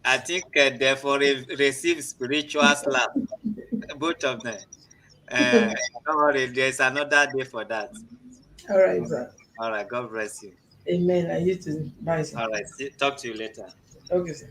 I think therefore receive spiritual slap, both of them. Uh, don't worry, there's another day for that. all right, Mm. sir. All right, God bless you. Amen. And you too. Bye, sir. All right, talk to you later. Okay, sir.